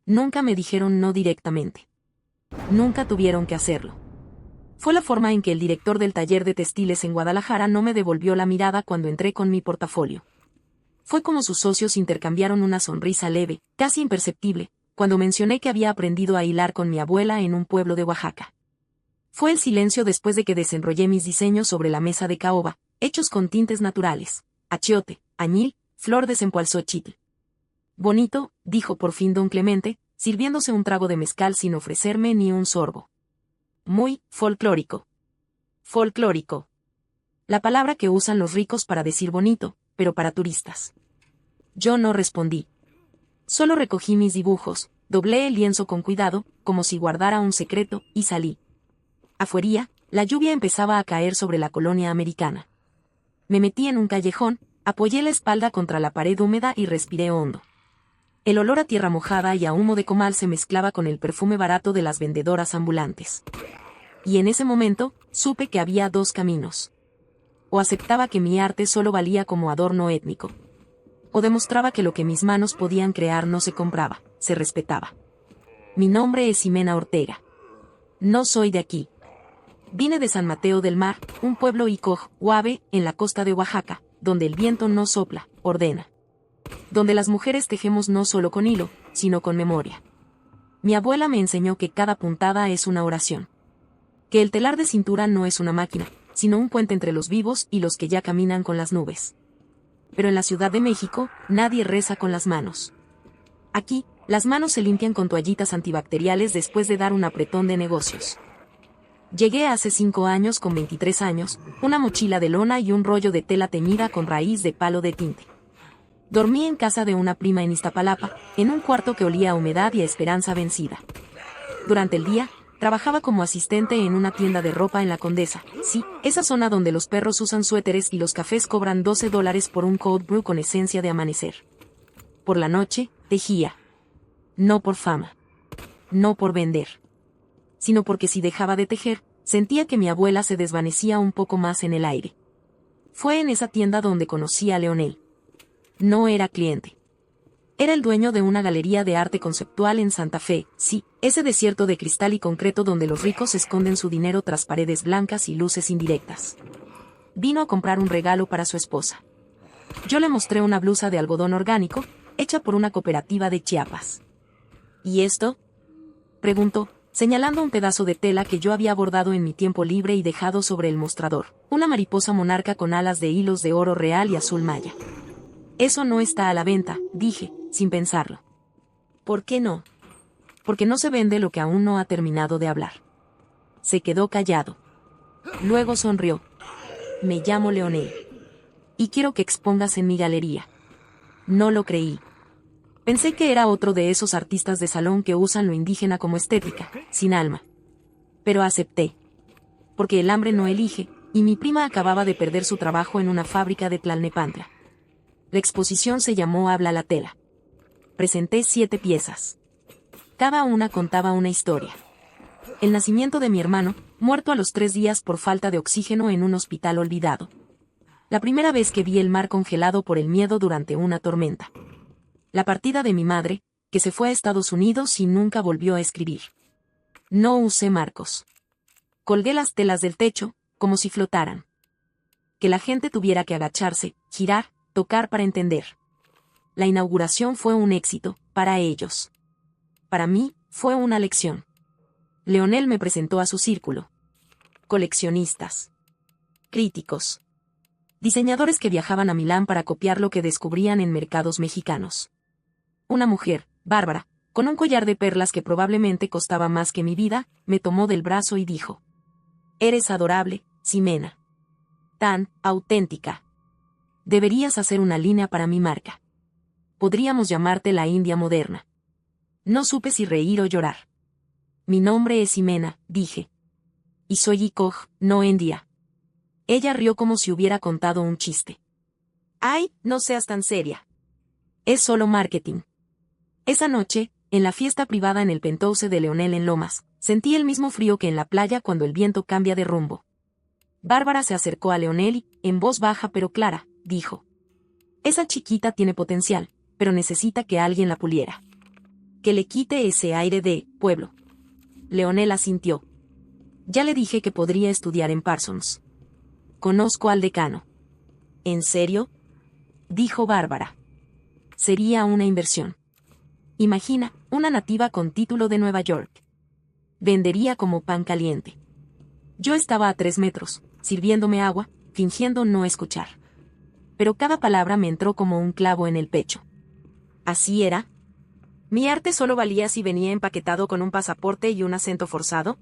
Nunca me dijeron no directamente. Nunca tuvieron que hacerlo. Fue la forma en que el director del taller de textiles en Guadalajara no me devolvió la mirada cuando entré con mi portafolio. Fue como sus socios intercambiaron una sonrisa leve, casi imperceptible, cuando mencioné que había aprendido a hilar con mi abuela en un pueblo de Oaxaca. Fue el silencio después de que desenrollé mis diseños sobre la mesa de caoba, hechos con tintes naturales, achiote, añil, flor de cempalzóchitl. Bonito, dijo por fin don Clemente, sirviéndose un trago de mezcal sin ofrecerme ni un sorbo. Muy folclórico. Folclórico. La palabra que usan los ricos para decir bonito, pero para turistas. Yo no respondí. Solo recogí mis dibujos, doblé el lienzo con cuidado, como si guardara un secreto, y salí. Afuera, la lluvia empezaba a caer sobre la colonia americana. Me metí en un callejón, apoyé la espalda contra la pared húmeda y respiré hondo. El olor a tierra mojada y a humo de comal se mezclaba con el perfume barato de las vendedoras ambulantes. Y en ese momento, supe que había dos caminos. O aceptaba que mi arte solo valía como adorno étnico. O demostraba que lo que mis manos podían crear no se compraba, se respetaba. Mi nombre es Ximena Ortega. No soy de aquí. Vine de San Mateo del Mar, un pueblo icoj, Huave, en la costa de Oaxaca, donde el viento no sopla, ordena. Donde las mujeres tejemos no solo con hilo, sino con memoria. Mi abuela me enseñó que cada puntada es una oración. Que el telar de cintura no es una máquina, sino un puente entre los vivos y los que ya caminan con las nubes. Pero en la Ciudad de México, nadie reza con las manos. Aquí, las manos se limpian con toallitas antibacteriales después de dar un apretón de negocios. Llegué hace 5 años con 23 años, una mochila de lona y un rollo de tela teñida con raíz de palo de tinte. Dormí en casa de una prima en Iztapalapa, en un cuarto que olía a humedad y a esperanza vencida. Durante el día, trabajaba como asistente en una tienda de ropa en La Condesa, sí, esa zona donde los perros usan suéteres y los cafés cobran $12 por un cold brew con esencia de amanecer. Por la noche, tejía. No por fama. No por vender. Sino porque si dejaba de tejer, sentía que mi abuela se desvanecía un poco más en el aire. Fue en esa tienda donde conocí a Leonel. No era cliente. Era el dueño de una galería de arte conceptual en Santa Fe, sí, ese desierto de cristal y concreto donde los ricos esconden su dinero tras paredes blancas y luces indirectas. Vino a comprar un regalo para su esposa. Yo le mostré una blusa de algodón orgánico, hecha por una cooperativa de Chiapas. ¿Y esto?, preguntó, señalando un pedazo de tela que yo había bordado en mi tiempo libre y dejado sobre el mostrador, una mariposa monarca con alas de hilos de oro real y azul maya. Eso no está a la venta, dije, sin pensarlo. ¿Por qué no? Porque no se vende lo que aún no ha terminado de hablar. Se quedó callado. Luego sonrió. Me llamo Leonel. Y quiero que expongas en mi galería. No lo creí. Pensé que era otro de esos artistas de salón que usan lo indígena como estética, sin alma. Pero acepté. Porque el hambre no elige, y mi prima acababa de perder su trabajo en una fábrica de Tlalnepantla. La exposición se llamó Habla la tela. Presenté 7 piezas. Cada una contaba una historia. El nacimiento de mi hermano, muerto a los 3 días por falta de oxígeno en un hospital olvidado. La primera vez que vi el mar congelado por el miedo durante una tormenta. La partida de mi madre, que se fue a Estados Unidos y nunca volvió a escribir. No usé marcos. Colgué las telas del techo, como si flotaran. Que la gente tuviera que agacharse, girar, tocar para entender. La inauguración fue un éxito, para ellos. Para mí, fue una lección. Leonel me presentó a su círculo. Coleccionistas. Críticos. Diseñadores que viajaban a Milán para copiar lo que descubrían en mercados mexicanos. Una mujer, Bárbara, con un collar de perlas que probablemente costaba más que mi vida, me tomó del brazo y dijo: «Eres adorable, Ximena. Tan auténtica. Deberías hacer una línea para mi marca. Podríamos llamarte la India moderna». No supe si reír o llorar. Mi nombre es Ximena, dije. Y soy icoj, no India. Ella rió como si hubiera contado un chiste. Ay, no seas tan seria. Es solo marketing. Esa noche, en la fiesta privada en el penthouse de Leonel en Lomas, sentí el mismo frío que en la playa cuando el viento cambia de rumbo. Bárbara se acercó a Leonel y, en voz baja pero clara, dijo: «Esa chiquita tiene potencial, pero necesita que alguien la puliera». Que le quite ese aire de pueblo. Leonel asintió. Ya le dije que podría estudiar en Parsons. Conozco al decano. ¿En serio? Dijo Bárbara. Sería una inversión. Imagina, una nativa con título de Nueva York. Vendería como pan caliente. Yo estaba a 3 metros, sirviéndome agua, fingiendo no escuchar. Pero cada palabra me entró como un clavo en el pecho. ¿Así era? ¿Mi arte solo valía si venía empaquetado con un pasaporte y un acento forzado?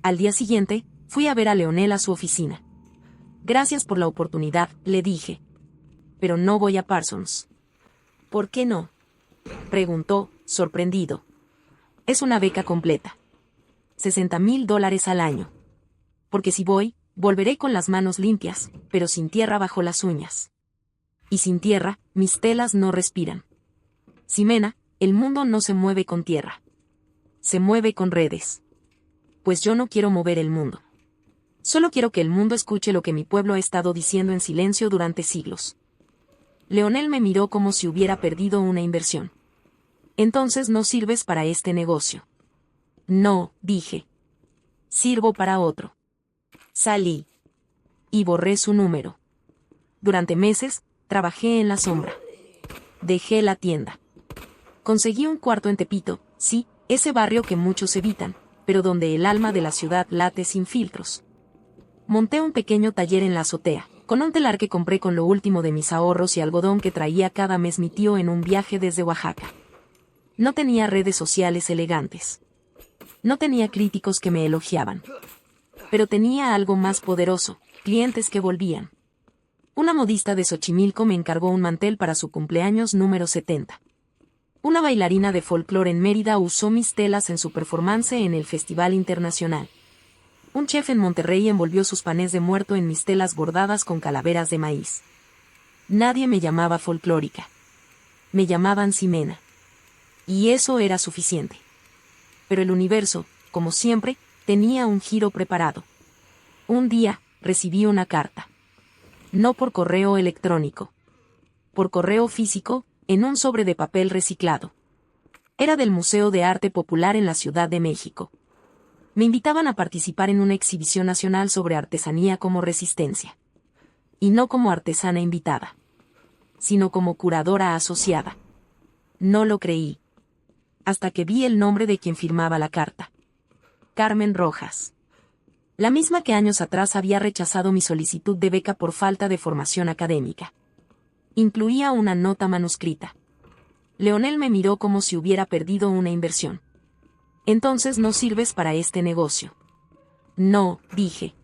Al día siguiente, fui a ver a Leonel a su oficina. Gracias por la oportunidad, le dije. Pero no voy a Parsons. ¿Por qué no? Preguntó, sorprendido. Es una beca completa. $60,000 al año. Porque si voy, volveré con las manos limpias, pero sin tierra bajo las uñas. Y sin tierra, mis telas no respiran. Ximena, el mundo no se mueve con tierra. Se mueve con redes. Pues yo no quiero mover el mundo. Solo quiero que el mundo escuche lo que mi pueblo ha estado diciendo en silencio durante siglos. Leonel me miró como si hubiera perdido una inversión. Entonces no sirves para este negocio. No, dije. Sirvo para otro. Salí. Y borré su número. Durante meses, trabajé en la sombra. Dejé la tienda. Conseguí un cuarto en Tepito, sí, ese barrio que muchos evitan, pero donde el alma de la ciudad late sin filtros. Monté un pequeño taller en la azotea, con un telar que compré con lo último de mis ahorros y algodón que traía cada mes mi tío en un viaje desde Oaxaca. No tenía redes sociales elegantes. No tenía críticos que me elogiaban. Pero tenía algo más poderoso, clientes que volvían. Una modista de Xochimilco me encargó un mantel para su cumpleaños número 70. Una bailarina de folclore en Mérida usó mis telas en su performance en el Festival Internacional. Un chef en Monterrey envolvió sus panés de muerto en mis telas bordadas con calaveras de maíz. Nadie me llamaba folclórica. Me llamaban Ximena. Y eso era suficiente. Pero el universo, como siempre, tenía un giro preparado. Un día, recibí una carta. No por correo electrónico. Por correo físico, en un sobre de papel reciclado. Era del Museo de Arte Popular en la Ciudad de México. Me invitaban a participar en una exhibición nacional sobre artesanía como resistencia. Y no como artesana invitada, sino como curadora asociada. No lo creí. Hasta que vi el nombre de quien firmaba la carta. Carmen Rojas. La misma que años atrás había rechazado mi solicitud de beca por falta de formación académica. Incluía una nota manuscrita. Leonel me miró como si hubiera perdido una inversión. Entonces no sirves para este negocio. No, dije.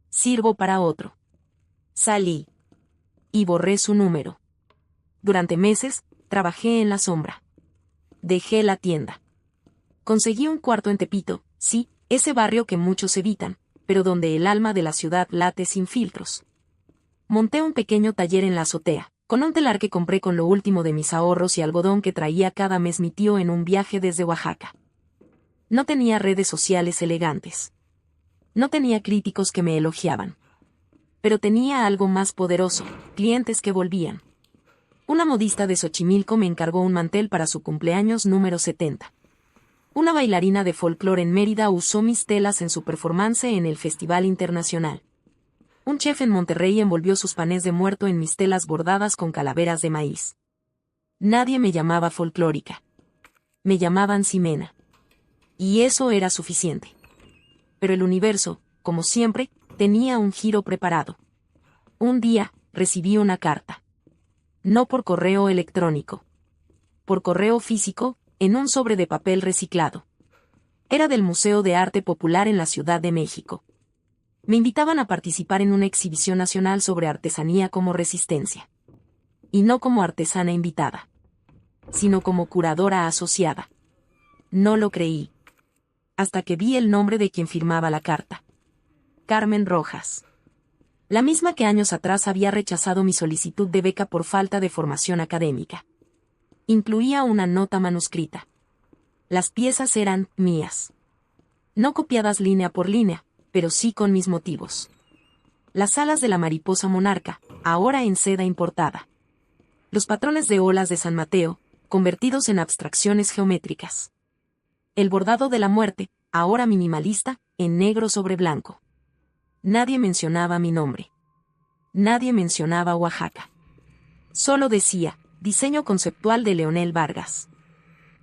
Sirvo para otro. Salí. Y borré su número. Durante meses, trabajé en la sombra. Dejé la tienda. Conseguí un cuarto en Tepito, sí, ese barrio que muchos evitan, pero donde el alma de la ciudad late sin filtros. Monté un pequeño taller en la azotea, con un telar que compré con lo último de mis ahorros y algodón que traía cada mes mi tío en un viaje desde Oaxaca. No tenía redes sociales elegantes. No tenía críticos que me elogiaban. Pero tenía algo más poderoso, clientes que volvían. Una modista de Xochimilco me encargó un mantel para su cumpleaños número 70. Una bailarina de folclore en Mérida usó mis telas en su performance en el Festival Internacional. Un chef en Monterrey envolvió sus panés de muerto en mis telas bordadas con calaveras de maíz. Nadie me llamaba folclórica. Me llamaban Ximena. Y eso era suficiente. Pero el universo, como siempre, tenía un giro preparado. Un día, recibí una carta. No por correo electrónico. Por correo físico, en un sobre de papel reciclado. Era del Museo de Arte Popular en la Ciudad de México. Me invitaban a participar en una exhibición nacional sobre artesanía como resistencia. Y no como artesana invitada, sino como curadora asociada. No lo creí. Hasta que vi el nombre de quien firmaba la carta. Carmen Rojas. La misma que años atrás había rechazado mi solicitud de beca por falta de formación académica. Incluía una nota manuscrita. Las piezas eran mías. No copiadas línea por línea, pero sí con mis motivos. Las alas de la mariposa monarca, ahora en seda importada. Los patrones de olas de San Mateo, convertidos en abstracciones geométricas. El bordado de la muerte, ahora minimalista, en negro sobre blanco. Nadie mencionaba mi nombre. Nadie mencionaba Oaxaca. Solo decía, diseño conceptual de Leonel Vargas.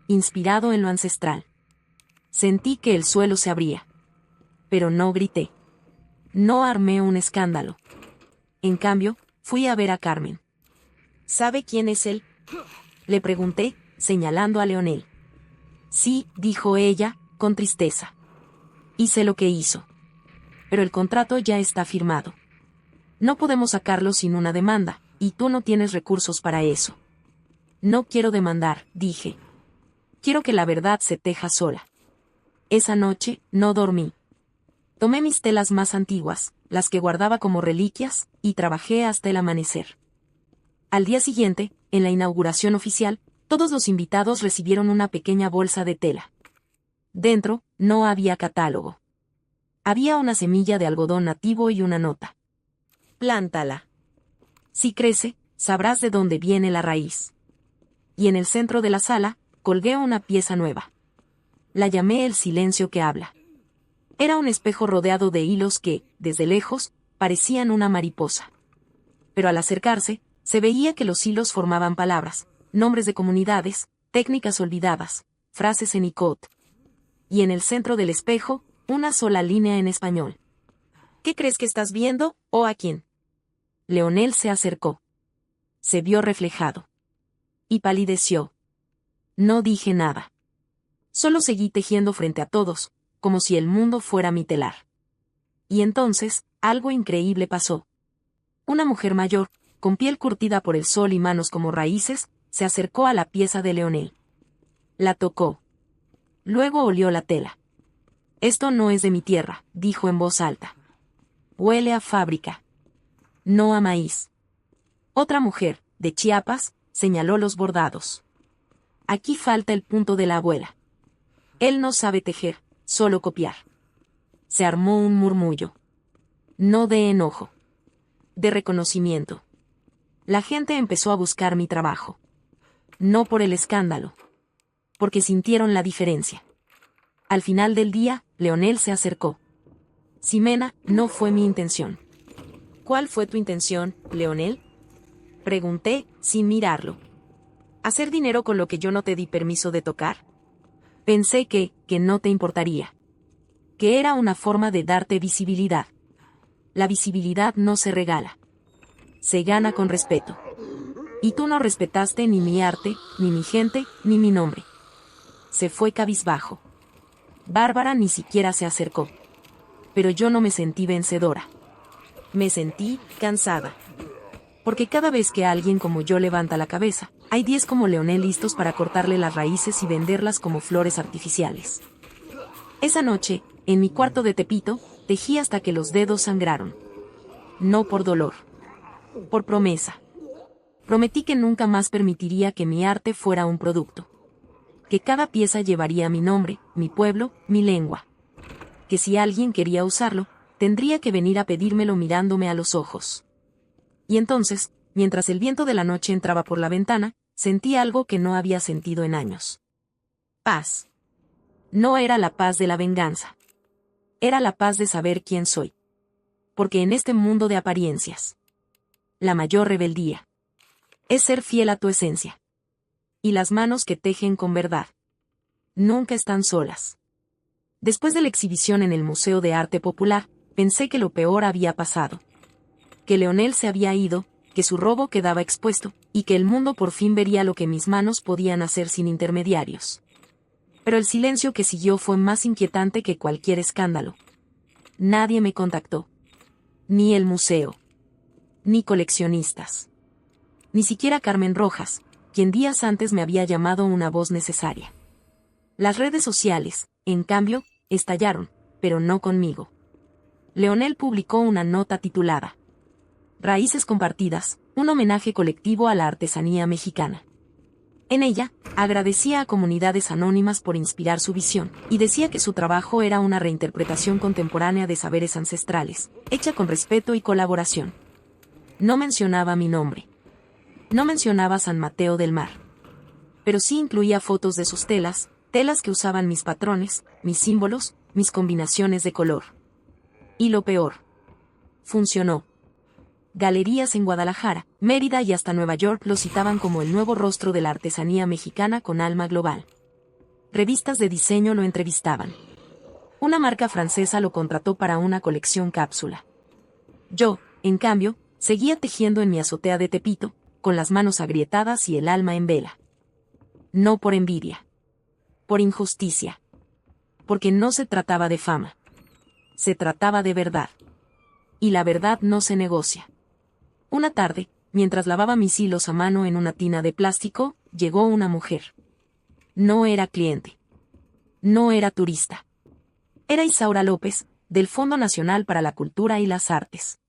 Inspirado en lo ancestral. Sentí que el suelo se abría. Pero no grité. No armé un escándalo. En cambio, fui a ver a Carmen. ¿Sabe quién es él?, le pregunté, señalando a Leonel. Sí, dijo ella, con tristeza. Hice lo que hizo. Pero el contrato ya está firmado. No podemos sacarlo sin una demanda, y tú no tienes recursos para eso. No quiero demandar, dije. Quiero que la verdad se teja sola. Esa noche, no dormí. Tomé mis telas más antiguas, las que guardaba como reliquias, y trabajé hasta el amanecer. Al día siguiente, en la inauguración oficial, todos los invitados recibieron una pequeña bolsa de tela. Dentro, no había catálogo. Había una semilla de algodón nativo y una nota. Plántala. Si crece, sabrás de dónde viene la raíz. Y en el centro de la sala, colgué una pieza nueva. La llamé el silencio que habla. Era un espejo rodeado de hilos que, desde lejos, parecían una mariposa. Pero al acercarse, se veía que los hilos formaban palabras, nombres de comunidades, técnicas olvidadas, frases en icot. Y en el centro del espejo, una sola línea en español. ¿Qué crees que estás viendo, o a quién? Leonel se acercó. Se vio reflejado. Y palideció. No dije nada. Solo seguí tejiendo frente a todos, como si el mundo fuera mi telar. Y entonces, algo increíble pasó. Una mujer mayor, con piel curtida por el sol y manos como raíces, se acercó a la pieza de Leonel. La tocó. Luego olió la tela. Esto no es de mi tierra, dijo en voz alta. Huele a fábrica. No a maíz. Otra mujer, de Chiapas, señaló los bordados. Aquí falta el punto de la abuela. Él no sabe tejer, solo copiar. Se armó un murmullo. No de enojo. De reconocimiento. La gente empezó a buscar mi trabajo. No por el escándalo. Porque sintieron la diferencia. Al final del día, Leonel se acercó. Ximena, no fue mi intención. ¿Cuál fue tu intención, Leonel? Pregunté, sin mirarlo. ¿Hacer dinero con lo que yo no te di permiso de tocar? Pensé que no te importaría. Que era una forma de darte visibilidad. La visibilidad no se regala. Se gana con respeto. Y tú no respetaste ni mi arte, ni mi gente, ni mi nombre. Se fue cabizbajo. Bárbara ni siquiera se acercó. Pero yo no me sentí vencedora. Me sentí cansada. Porque cada vez que alguien como yo levanta la cabeza, hay 10 como Leonel listos para cortarle las raíces y venderlas como flores artificiales. Esa noche, en mi cuarto de Tepito, tejí hasta que los dedos sangraron. No por dolor. Por promesa. Prometí que nunca más permitiría que mi arte fuera un producto. Que cada pieza llevaría mi nombre, mi pueblo, mi lengua. Que si alguien quería usarlo, tendría que venir a pedírmelo mirándome a los ojos. Y entonces, mientras el viento de la noche entraba por la ventana, sentí algo que no había sentido en años. Paz. No era la paz de la venganza. Era la paz de saber quién soy. Porque en este mundo de apariencias, la mayor rebeldía es ser fiel a tu esencia. Y las manos que tejen con verdad nunca están solas. Después de la exhibición en el Museo de Arte Popular, pensé que lo peor había pasado. Que Leonel se había ido, que su robo quedaba expuesto, y que el mundo por fin vería lo que mis manos podían hacer sin intermediarios. Pero el silencio que siguió fue más inquietante que cualquier escándalo. Nadie me contactó. Ni el museo. Ni coleccionistas. Ni siquiera Carmen Rojas, quien días antes me había llamado una voz necesaria. Las redes sociales, en cambio, estallaron, pero no conmigo. Leonel publicó una nota titulada Raíces compartidas, un homenaje colectivo a la artesanía mexicana. En ella, agradecía a comunidades anónimas por inspirar su visión, y decía que su trabajo era una reinterpretación contemporánea de saberes ancestrales, hecha con respeto y colaboración. No mencionaba mi nombre. No mencionaba San Mateo del Mar. pero sí incluía fotos de sus telas, telas que usaban mis patrones, mis símbolos, mis combinaciones de color. Y lo peor. Funcionó. Galerías en Guadalajara, Mérida y hasta Nueva York lo citaban como el nuevo rostro de la artesanía mexicana con alma global. Revistas de diseño lo entrevistaban. Una marca francesa lo contrató para una colección cápsula. Yo, en cambio, seguía tejiendo en mi azotea de Tepito, con las manos agrietadas y el alma en vela. No por envidia. Por injusticia. Porque no se trataba de fama. Se trataba de verdad. Y la verdad no se negocia. Una tarde, mientras lavaba mis hilos a mano en una tina de plástico, llegó una mujer. No era cliente. No era turista. Era Isaura López, del Fondo Nacional para la Cultura y las Artes.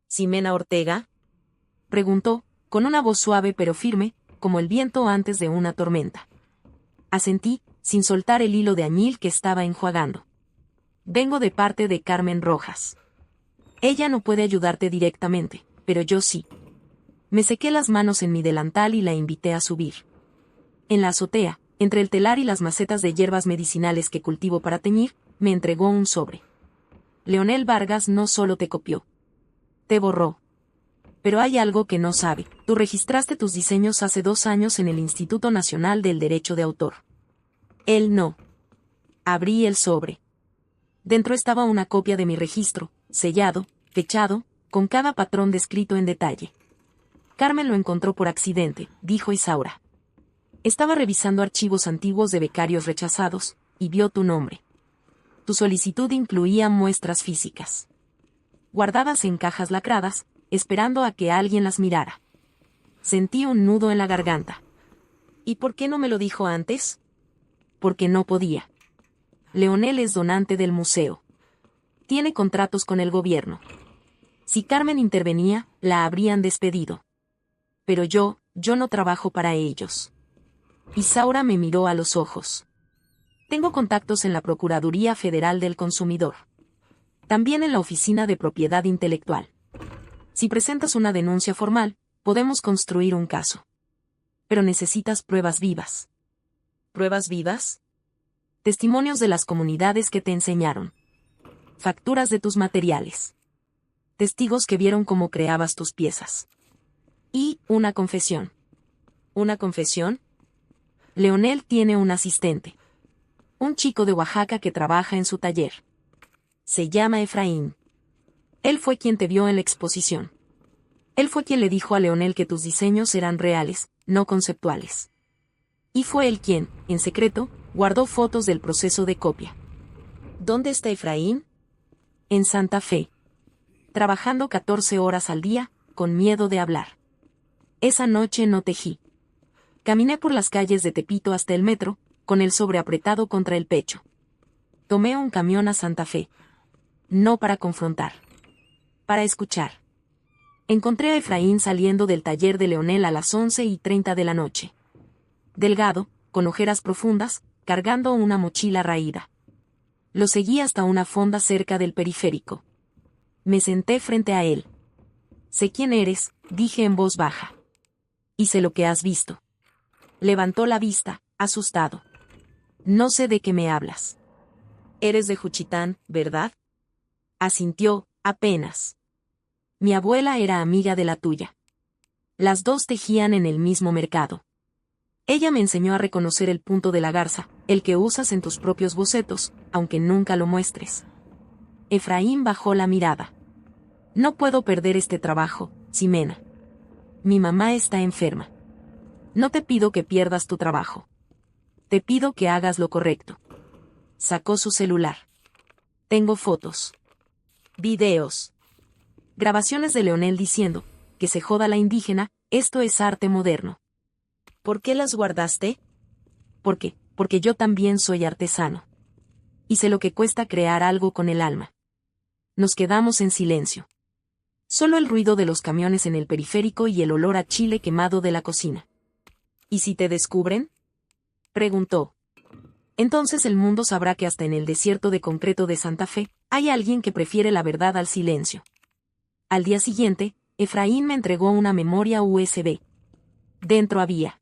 ¿Ximena Ortega?, preguntó, con una voz suave pero firme, como el viento antes de una tormenta. Asentí, sin soltar el hilo de añil que estaba enjuagando. Vengo de parte de Carmen Rojas. Ella no puede ayudarte directamente, pero yo sí. Me sequé las manos en mi delantal y la invité a subir. En la azotea, entre el telar y las macetas de hierbas medicinales que cultivo para teñir, me entregó un sobre. Leonel Vargas no solo te copió. Te borró. Pero hay algo que no sabe. Tú registraste tus diseños hace 2 años en el Instituto Nacional del Derecho de Autor. Él no. Abrí el sobre. Dentro estaba una copia de mi registro, sellado, fechado, con cada patrón descrito en detalle. Carmen lo encontró por accidente, dijo Isaura. Estaba revisando archivos antiguos de becarios rechazados, y vio tu nombre. Tu solicitud incluía muestras físicas. Guardadas en cajas lacradas, esperando a que alguien las mirara. Sentí un nudo en la garganta. ¿Y por qué no me lo dijo antes? Porque no podía. Leonel es donante del museo. Tiene contratos con el gobierno. Si Carmen intervenía, la habrían despedido. Pero yo no trabajo para ellos. Isaura me miró a los ojos. Tengo contactos en la Procuraduría Federal del Consumidor. También en la Oficina de Propiedad Intelectual. Si presentas una denuncia formal, podemos construir un caso. Pero necesitas pruebas vivas. ¿Pruebas vivas? Testimonios de las comunidades que te enseñaron. Facturas de tus materiales. Testigos que vieron cómo creabas tus piezas. Y una confesión. ¿Una confesión? Leonel tiene un asistente. Un chico de Oaxaca que trabaja en su taller. Se llama Efraín. Él fue quien te vio en la exposición. Él fue quien le dijo a Leonel que tus diseños eran reales, no conceptuales. Y fue él quien, en secreto, guardó fotos del proceso de copia. ¿Dónde está Efraín? En Santa Fe. Trabajando 14 horas al día, con miedo de hablar. Esa noche no tejí. Caminé por las calles de Tepito hasta el metro, con el sobre apretado contra el pecho. Tomé un camión a Santa Fe. No para confrontar. Para escuchar. Encontré a Efraín saliendo del taller de Leonel a las 11:30 de la noche. Delgado, con ojeras profundas, cargando una mochila raída. Lo seguí hasta una fonda cerca del periférico. Me senté frente a él. Sé quién eres, dije en voz baja. Y sé lo que has visto. Levantó la vista, asustado. No sé de qué me hablas. Eres de Juchitán, ¿verdad? Asintió, apenas. Mi abuela era amiga de la tuya. Las dos tejían en el mismo mercado. Ella me enseñó a reconocer el punto de la garza, el que usas en tus propios bocetos, aunque nunca lo muestres. Efraín bajó la mirada. No puedo perder este trabajo, Ximena. Mi mamá está enferma. No te pido que pierdas tu trabajo. Te pido que hagas lo correcto. Sacó su celular. Tengo fotos. Videos. Grabaciones de Leonel diciendo, que se joda la indígena, esto es arte moderno. ¿Por qué las guardaste? Porque yo también soy artesano. Y sé lo que cuesta crear algo con el alma. Nos quedamos en silencio. Solo el ruido de los camiones en el periférico y el olor a chile quemado de la cocina. ¿Y si te descubren?, preguntó. Entonces el mundo sabrá que hasta en el desierto de concreto de Santa Fe, hay alguien que prefiere la verdad al silencio. Al día siguiente, Efraín me entregó una memoria USB. Dentro había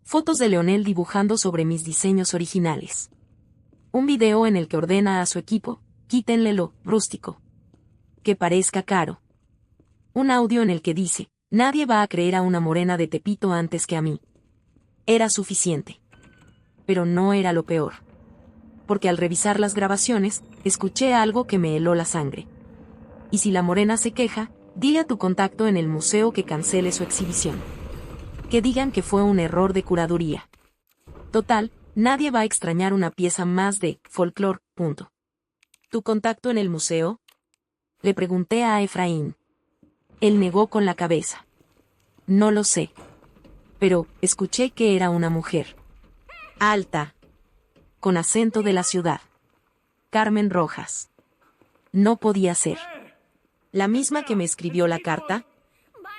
Fotos de Leonel dibujando sobre mis diseños originales. Un video en el que ordena a su equipo, quítenle lo rústico. Que parezca caro. Un audio en el que dice, nadie va a creer a una morena de Tepito antes que a mí. Era suficiente. Pero no era lo peor. Porque al revisar las grabaciones, escuché algo que me heló la sangre. Y si la morena se queja, dile a tu contacto en el museo que cancele su exhibición. Que digan que fue un error de curaduría. Total, nadie va a extrañar una pieza más de folclore, punto. ¿Tu contacto en el museo? Le pregunté a Efraín. Él negó con la cabeza. No lo sé. Pero, escuché que era una mujer. Alta. Con acento de la ciudad. Carmen Rojas. No podía ser. ¿La misma que me escribió la carta?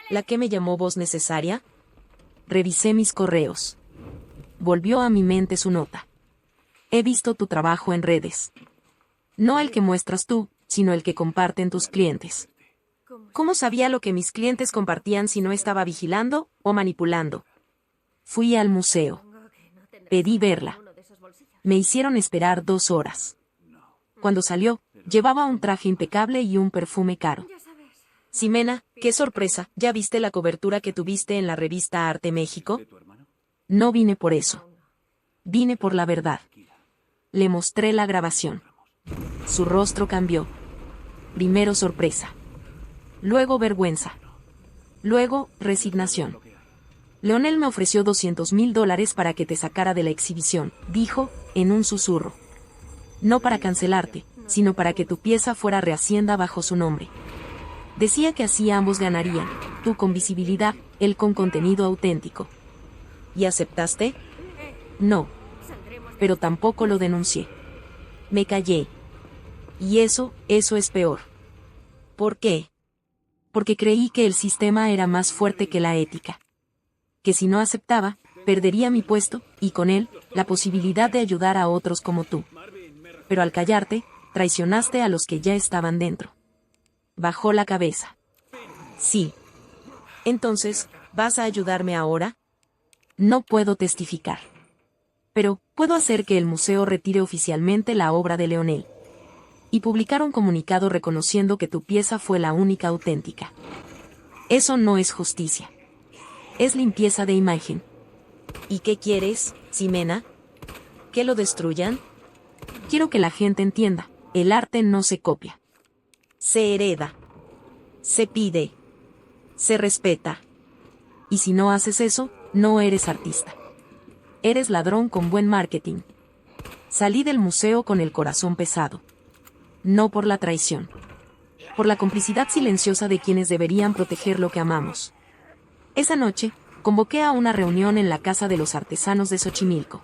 ¿La que me llamó voz necesaria? Revisé mis correos. Volvió a mi mente su nota. He visto tu trabajo en redes. No el que muestras tú, sino el que comparten tus clientes. ¿Cómo sabía lo que mis clientes compartían si no estaba vigilando o manipulando? Fui al museo. Pedí verla. Me hicieron esperar 2 horas. Cuando salió, llevaba un traje impecable y un perfume caro. Ximena, qué sorpresa, ¿ya viste la cobertura que tuviste en la revista Arte México? No vine por eso. Vine por la verdad. Le mostré la grabación. Su rostro cambió. Primero sorpresa. Luego vergüenza. Luego, resignación. Leonel me ofreció $200,000 para que te sacara de la exhibición, dijo, en un susurro. No para cancelarte, sino para que tu pieza fuera rehacienda bajo su nombre. Decía que así ambos ganarían, tú con visibilidad, él con contenido auténtico. ¿Y aceptaste? No. Pero tampoco lo denuncié. Me callé. Y eso es peor. ¿Por qué? Porque creí que el sistema era más fuerte que la ética. Que si no aceptaba, perdería mi puesto, y con él, la posibilidad de ayudar a otros como tú. Pero al callarte, traicionaste a los que ya estaban dentro. Bajó la cabeza. Sí. Entonces, ¿vas a ayudarme ahora? No puedo testificar. Pero, puedo hacer que el museo retire oficialmente la obra de Leonel. Y publicar un comunicado reconociendo que tu pieza fue la única auténtica. Eso no es justicia. Es limpieza de imagen. ¿Y qué quieres, Ximena? ¿Que lo destruyan? Quiero que la gente entienda, el arte no se copia. Se hereda. Se pide. Se respeta. Y si no haces eso, no eres artista. Eres ladrón con buen marketing. Salí del museo con el corazón pesado. No por la traición. Por la complicidad silenciosa de quienes deberían proteger lo que amamos. Esa noche, convoqué a una reunión en la Casa de los Artesanos de Xochimilco.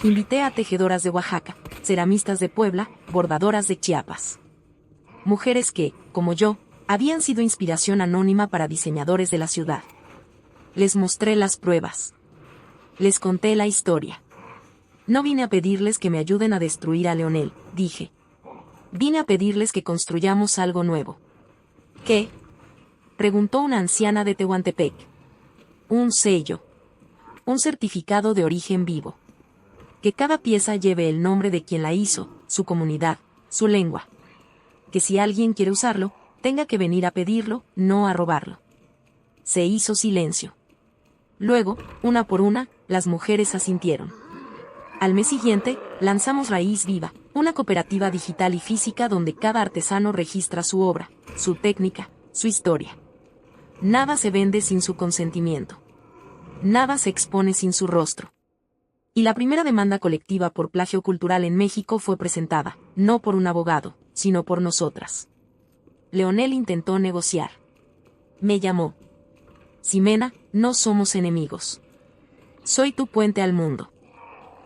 Invité a tejedoras de Oaxaca, ceramistas de Puebla, bordadoras de Chiapas. Mujeres que, como yo, habían sido inspiración anónima para diseñadores de la ciudad. Les mostré las pruebas. Les conté la historia. No vine a pedirles que me ayuden a destruir a Leonel, dije. Vine a pedirles que construyamos algo nuevo. ¿Qué? Preguntó una anciana de Tehuantepec. Un sello. Un certificado de origen vivo. Que cada pieza lleve el nombre de quien la hizo, su comunidad, su lengua. Que si alguien quiere usarlo, tenga que venir a pedirlo, no a robarlo. Se hizo silencio. Luego, una por una, las mujeres asintieron. Al mes siguiente, lanzamos Raíz Viva, una cooperativa digital y física donde cada artesano registra su obra, su técnica, su historia. Nada se vende sin su consentimiento. Nada se expone sin su rostro. Y la primera demanda colectiva por plagio cultural en México fue presentada, no por un abogado, sino por nosotras. Leonel intentó negociar. Me llamó. Ximena, no somos enemigos. Soy tu puente al mundo.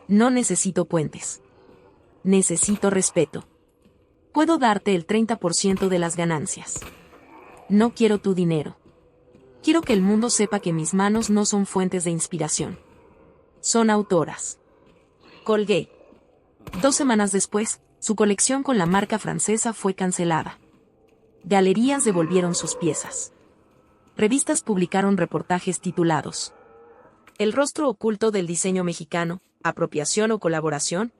No necesito puentes. Necesito respeto. Puedo darte el 30% de las ganancias. No quiero tu dinero. Quiero que el mundo sepa que mis manos no son fuentes de inspiración. Son autoras. Colgué. 2 semanas después, su colección con la marca francesa fue cancelada. Galerías devolvieron sus piezas. Revistas publicaron reportajes titulados El rostro oculto del diseño mexicano, apropiación o colaboración.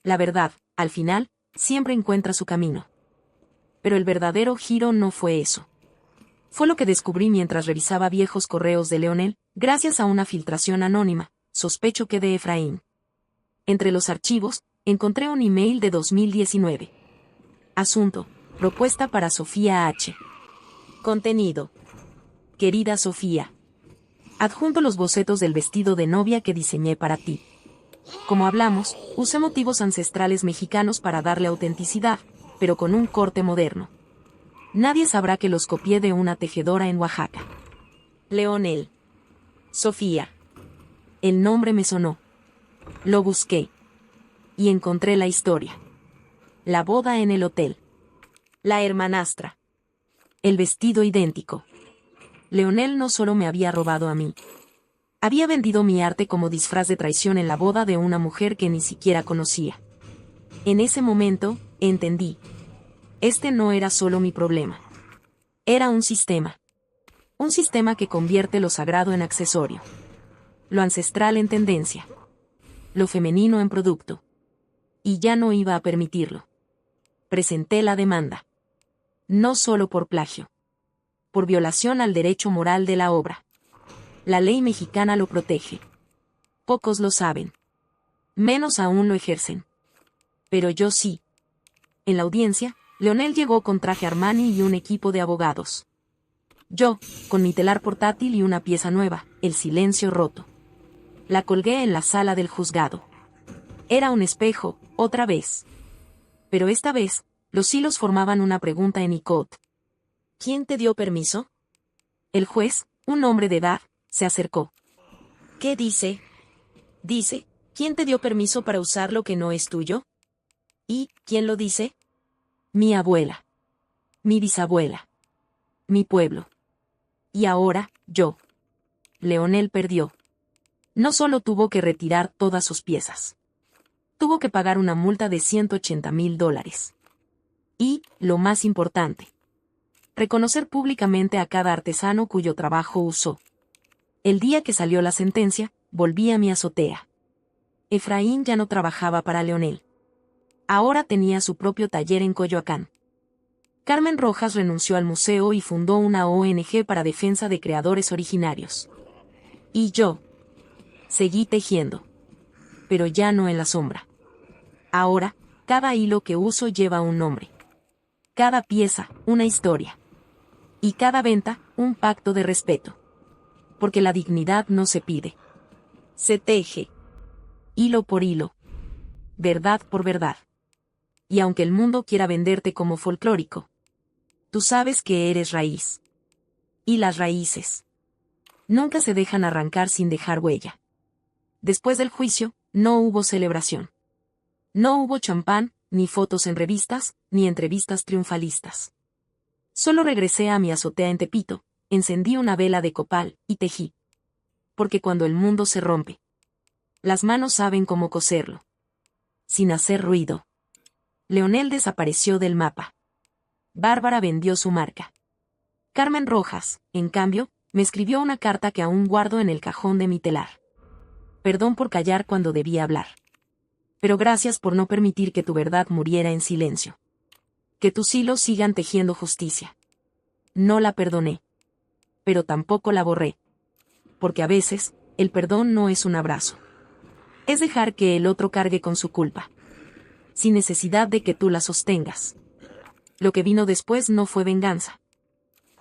La verdad, al final, siempre encuentra su camino. Pero el verdadero giro no fue eso. Fue lo que descubrí mientras revisaba viejos correos de Leonel, gracias a una filtración anónima, sospecho que de Efraín. Entre los archivos, encontré un email de 2019. Asunto: propuesta para Sofía H. Contenido: querida Sofía. Adjunto los bocetos del vestido de novia que diseñé para ti. Como hablamos, usé motivos ancestrales mexicanos para darle autenticidad, pero con un corte moderno. Nadie sabrá que los copié de una tejedora en Oaxaca. Leonel. Sofía. El nombre me sonó. Lo busqué. Y encontré la historia. La boda en el hotel. La hermanastra. El vestido idéntico. Leonel no solo me había robado a mí. Había vendido mi arte como disfraz de traición en la boda de una mujer que ni siquiera conocía. En ese momento, entendí. Este no era solo mi problema. Era un sistema. Un sistema que convierte lo sagrado en accesorio. Lo ancestral en tendencia. Lo femenino en producto. Y ya no iba a permitirlo. Presenté la demanda. No solo por plagio. Por violación al derecho moral de la obra. La ley mexicana lo protege. Pocos lo saben. Menos aún lo ejercen. Pero yo sí. En la audiencia, Leonel llegó con traje Armani y un equipo de abogados. Yo, con mi telar portátil y una pieza nueva, el silencio roto. La colgué en la sala del juzgado. Era un espejo, otra vez. Pero esta vez, los hilos formaban una pregunta en ICOT. ¿Quién te dio permiso? El juez, un hombre de edad, se acercó. ¿Qué dice? Dice, ¿quién te dio permiso para usar lo que no es tuyo? ¿Y quién lo dice? Mi abuela. Mi bisabuela. Mi pueblo. Y ahora, yo. Leonel perdió. No solo tuvo que retirar todas sus piezas. Tuvo que pagar una multa de $180,000. Y, lo más importante, reconocer públicamente a cada artesano cuyo trabajo usó. El día que salió la sentencia, volví a mi azotea. Efraín ya no trabajaba para Leonel. Ahora tenía su propio taller en Coyoacán. Carmen Rojas renunció al museo y fundó una ONG para defensa de creadores originarios. Y yo seguí tejiendo. Pero ya no en la sombra. Ahora, cada hilo que uso lleva un nombre. Cada pieza, una historia. Y cada venta, un pacto de respeto. Porque la dignidad no se pide. Se teje. Hilo por hilo. Verdad por verdad. Y aunque el mundo quiera venderte como folclórico, tú sabes que eres raíz. Y las raíces nunca se dejan arrancar sin dejar huella. Después del juicio, no hubo celebración. No hubo champán, ni fotos en revistas, ni entrevistas triunfalistas. Solo regresé a mi azotea en Tepito, encendí una vela de copal, y tejí. Porque cuando el mundo se rompe, las manos saben cómo coserlo. Sin hacer ruido. Leonel desapareció del mapa. Bárbara vendió su marca. Carmen Rojas, en cambio, me escribió una carta que aún guardo en el cajón de mi telar. Perdón por callar cuando debía hablar. Pero gracias por no permitir que tu verdad muriera en silencio. Que tus hilos sigan tejiendo justicia. No la perdoné. Pero tampoco la borré. Porque a veces, el perdón no es un abrazo. Es dejar que el otro cargue con su culpa. Sin necesidad de que tú la sostengas. Lo que vino después no fue venganza.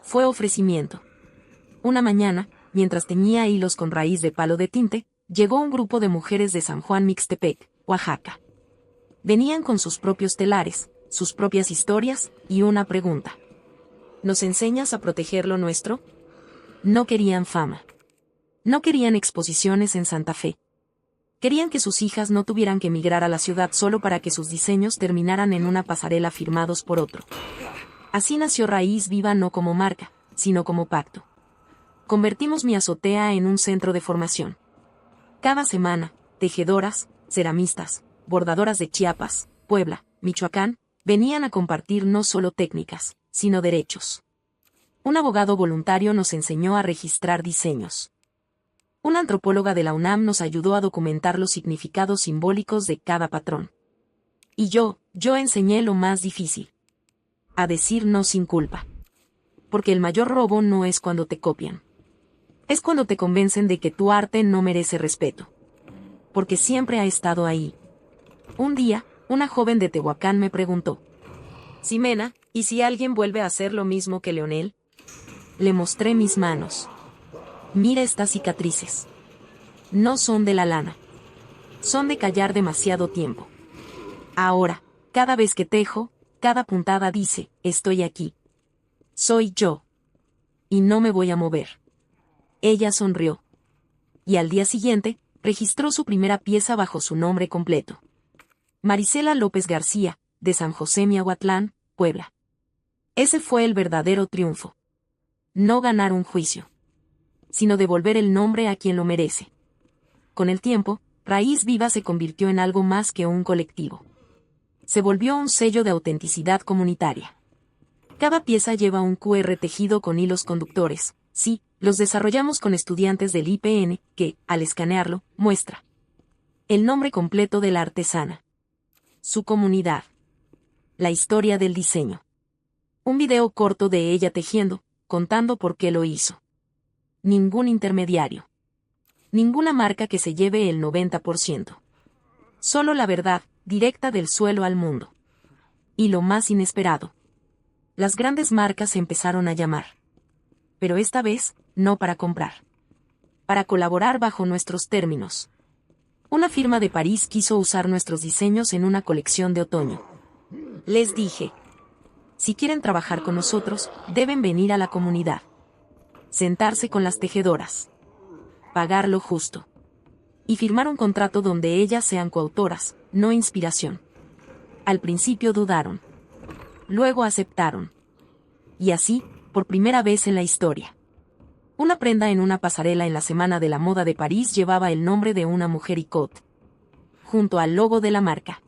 Fue ofrecimiento. Una mañana, mientras teñía hilos con raíz de palo de tinte, llegó un grupo de mujeres de San Juan Mixtepec, Oaxaca. Venían con sus propios telares, sus propias historias, y una pregunta. ¿Nos enseñas a proteger lo nuestro? No querían fama. No querían exposiciones en Santa Fe. Querían que sus hijas no tuvieran que emigrar a la ciudad solo para que sus diseños terminaran en una pasarela firmados por otro. Así nació Raíz Viva, no como marca, sino como pacto. Convertimos mi azotea en un centro de formación. Cada semana, tejedoras, ceramistas, bordadoras de Chiapas, Puebla, Michoacán, venían a compartir no solo técnicas, sino derechos. Un abogado voluntario nos enseñó a registrar diseños. Una antropóloga de la UNAM nos ayudó a documentar los significados simbólicos de cada patrón. Y yo enseñé lo más difícil. A decir no sin culpa. Porque el mayor robo no es cuando te copian. Es cuando te convencen de que tu arte no merece respeto. Porque siempre ha estado ahí. Un día, una joven de Tehuacán me preguntó: Ximena, ¿y si alguien vuelve a hacer lo mismo que Leonel? Le mostré mis manos. Mira estas cicatrices. No son de la lana. Son de callar demasiado tiempo. Ahora, cada vez que tejo, cada puntada dice, estoy aquí. Soy yo. Y no me voy a mover. Ella sonrió. Y al día siguiente, registró su primera pieza bajo su nombre completo. Marisela López García, de San José Miahuatlán, Puebla. Ese fue el verdadero triunfo. No ganar un juicio, sino devolver el nombre a quien lo merece. Con el tiempo, Raíz Viva se convirtió en algo más que un colectivo. Se volvió un sello de autenticidad comunitaria. Cada pieza lleva un QR tejido con hilos conductores. Sí, los desarrollamos con estudiantes del IPN, que, al escanearlo, muestra el nombre completo de la artesana, su comunidad, la historia del diseño. Un video corto de ella tejiendo, contando por qué lo hizo. Ningún intermediario. Ninguna marca que se lleve el 90%. Solo la verdad, directa del suelo al mundo. Y lo más inesperado. Las grandes marcas empezaron a llamar. Pero esta vez, no para comprar. Para colaborar bajo nuestros términos. Una firma de París quiso usar nuestros diseños en una colección de otoño. Les dije: si quieren trabajar con nosotros, deben venir a la comunidad. Sentarse con las tejedoras. Pagar lo justo. Y firmar un contrato donde ellas sean coautoras, no inspiración. Al principio dudaron. Luego aceptaron. Y así, por primera vez en la historia. Una prenda en una pasarela en la Semana de la Moda de París llevaba el nombre de una mujer icot, junto al logo de la marca.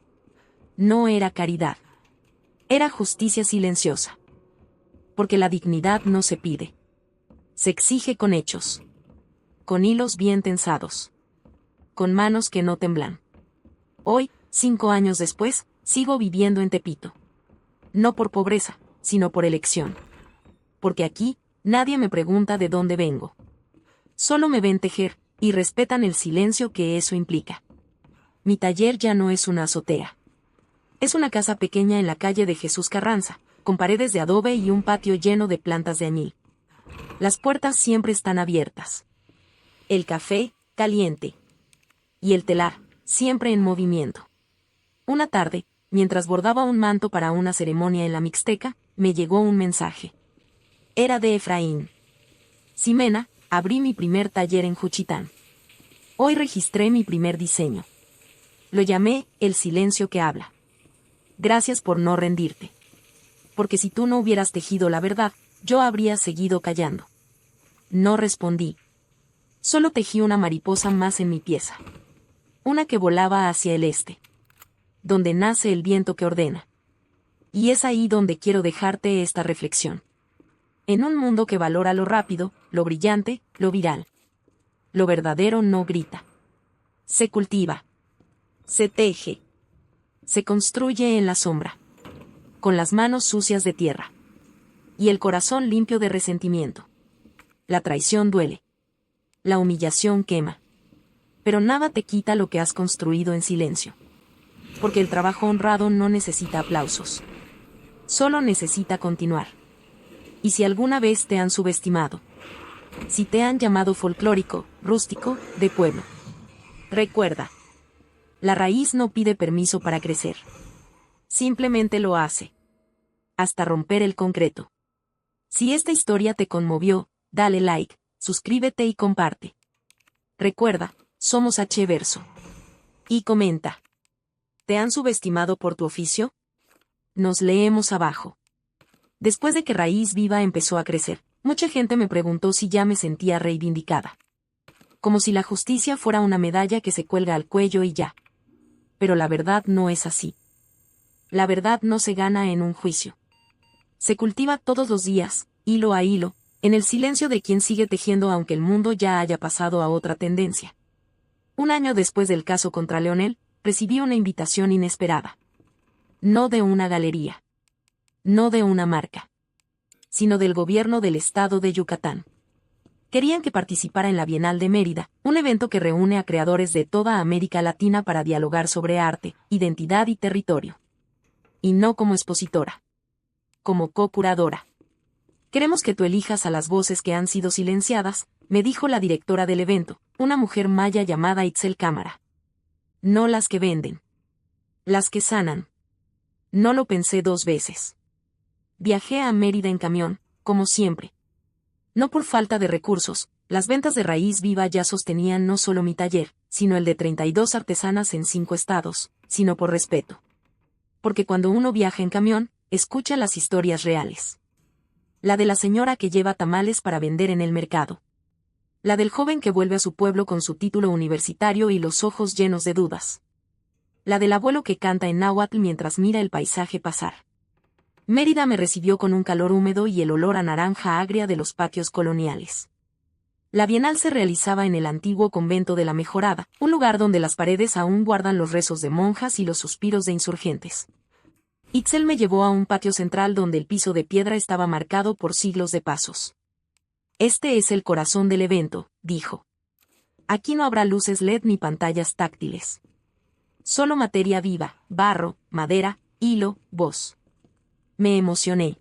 No era caridad. Era justicia silenciosa. Porque la dignidad no se pide. Se exige con hechos. Con hilos bien tensados. Con manos que no temblan. Hoy, 5 años después, sigo viviendo en Tepito. No por pobreza, sino por elección. Porque aquí, nadie me pregunta de dónde vengo. Solo me ven tejer, y respetan el silencio que eso implica. Mi taller ya no es una azotea. Es una casa pequeña en la calle de Jesús Carranza, con paredes de adobe y un patio lleno de plantas de añil. Las puertas siempre están abiertas. El café, caliente. Y el telar, siempre en movimiento. Una tarde, mientras bordaba un manto para una ceremonia en la Mixteca, me llegó un mensaje. Era de Efraín. Ximena, abrí mi primer taller en Juchitán. Hoy registré mi primer diseño. Lo llamé El silencio que habla. Gracias por no rendirte. Porque si tú no hubieras tejido la verdad, yo habría seguido callando. No respondí. Solo tejí una mariposa más en mi pieza. Una que volaba hacia el este. Donde nace el viento que ordena. Y es ahí donde quiero dejarte esta reflexión. En un mundo que valora lo rápido, lo brillante, lo viral. Lo verdadero no grita. Se cultiva. Se teje. Se construye en la sombra. Con las manos sucias de tierra. Y el corazón limpio de resentimiento. La traición duele. La humillación quema. Pero nada te quita lo que has construido en silencio. Porque el trabajo honrado no necesita aplausos. Solo necesita continuar. Y si alguna vez te han subestimado, si te han llamado folclórico, rústico, de pueblo, recuerda, la raíz no pide permiso para crecer. Simplemente lo hace. Hasta romper el concreto. Si esta historia te conmovió, dale like, suscríbete y comparte. Recuerda, somos H-Verso. Y comenta. ¿Te han subestimado por tu oficio? Nos leemos abajo. Después de que Raíz Viva empezó a crecer, mucha gente me preguntó si ya me sentía reivindicada. Como si la justicia fuera una medalla que se cuelga al cuello y ya. Pero la verdad no es así. La verdad no se gana en un juicio. Se cultiva todos los días, hilo a hilo, En el silencio de quien sigue tejiendo aunque el mundo ya haya pasado a otra tendencia. Un año después del caso contra Leonel, recibí una invitación inesperada. No de una galería. No de una marca. Sino del gobierno del estado de Yucatán. Querían que participara en la Bienal de Mérida, un evento que reúne a creadores de toda América Latina para dialogar sobre arte, identidad y territorio. Y no como expositora. Como co-curadora. Queremos que tú elijas a las voces que han sido silenciadas, me dijo la directora del evento, una mujer maya llamada Itzel Cámara. No las que venden. Las que sanan. No lo pensé 2 veces. Viajé a Mérida en camión, como siempre. No por falta de recursos, las ventas de Raíz Viva ya sostenían no solo mi taller, sino el de 32 artesanas en 5 estados, sino por respeto. Porque cuando uno viaja en camión, escucha las historias reales. La de la señora que lleva tamales para vender en el mercado. La del joven que vuelve a su pueblo con su título universitario y los ojos llenos de dudas. La del abuelo que canta en náhuatl mientras mira el paisaje pasar. Mérida me recibió con un calor húmedo y el olor a naranja agria de los patios coloniales. La Bienal se realizaba en el antiguo convento de la Mejorada, un lugar donde las paredes aún guardan los rezos de monjas y los suspiros de insurgentes. Itzel me llevó a un patio central donde el piso de piedra estaba marcado por siglos de pasos. Este es el corazón del evento, dijo. Aquí no habrá luces LED ni pantallas táctiles. Solo materia viva, barro, madera, hilo, voz. Me emocioné.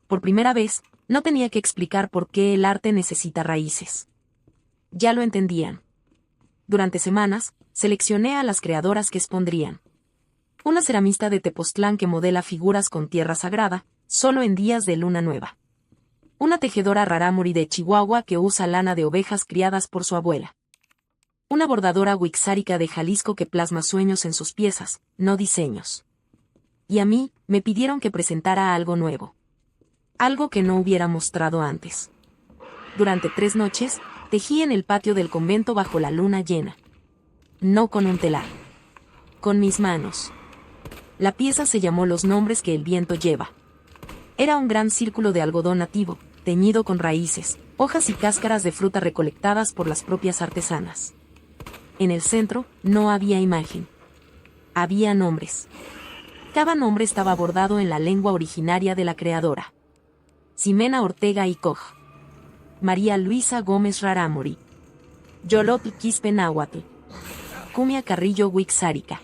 Por primera vez, no tenía que explicar por qué el arte necesita raíces. Ya lo entendían. Durante semanas, seleccioné a las creadoras que expondrían. Una ceramista de Tepoztlán que modela figuras con tierra sagrada, solo en días de luna nueva. Una tejedora rarámuri de Chihuahua que usa lana de ovejas criadas por su abuela. Una bordadora wixárika de Jalisco que plasma sueños en sus piezas, no diseños. Y a mí, me pidieron que presentara algo nuevo. Algo que no hubiera mostrado antes. Durante 3 noches, tejí en el patio del convento bajo la luna llena. No con un telar. Con mis manos. La pieza se llamó Los nombres que el viento lleva. Era un gran círculo de algodón nativo, teñido con raíces, hojas y cáscaras de fruta recolectadas por las propias artesanas. En el centro, no había imagen. Había nombres. Cada nombre estaba bordado en la lengua originaria de la creadora. Ximena Ortega y Coj. María Luisa Gómez Rarámuri. Yolotl Quispe Náhuatl. Cumia Carrillo Wixárika.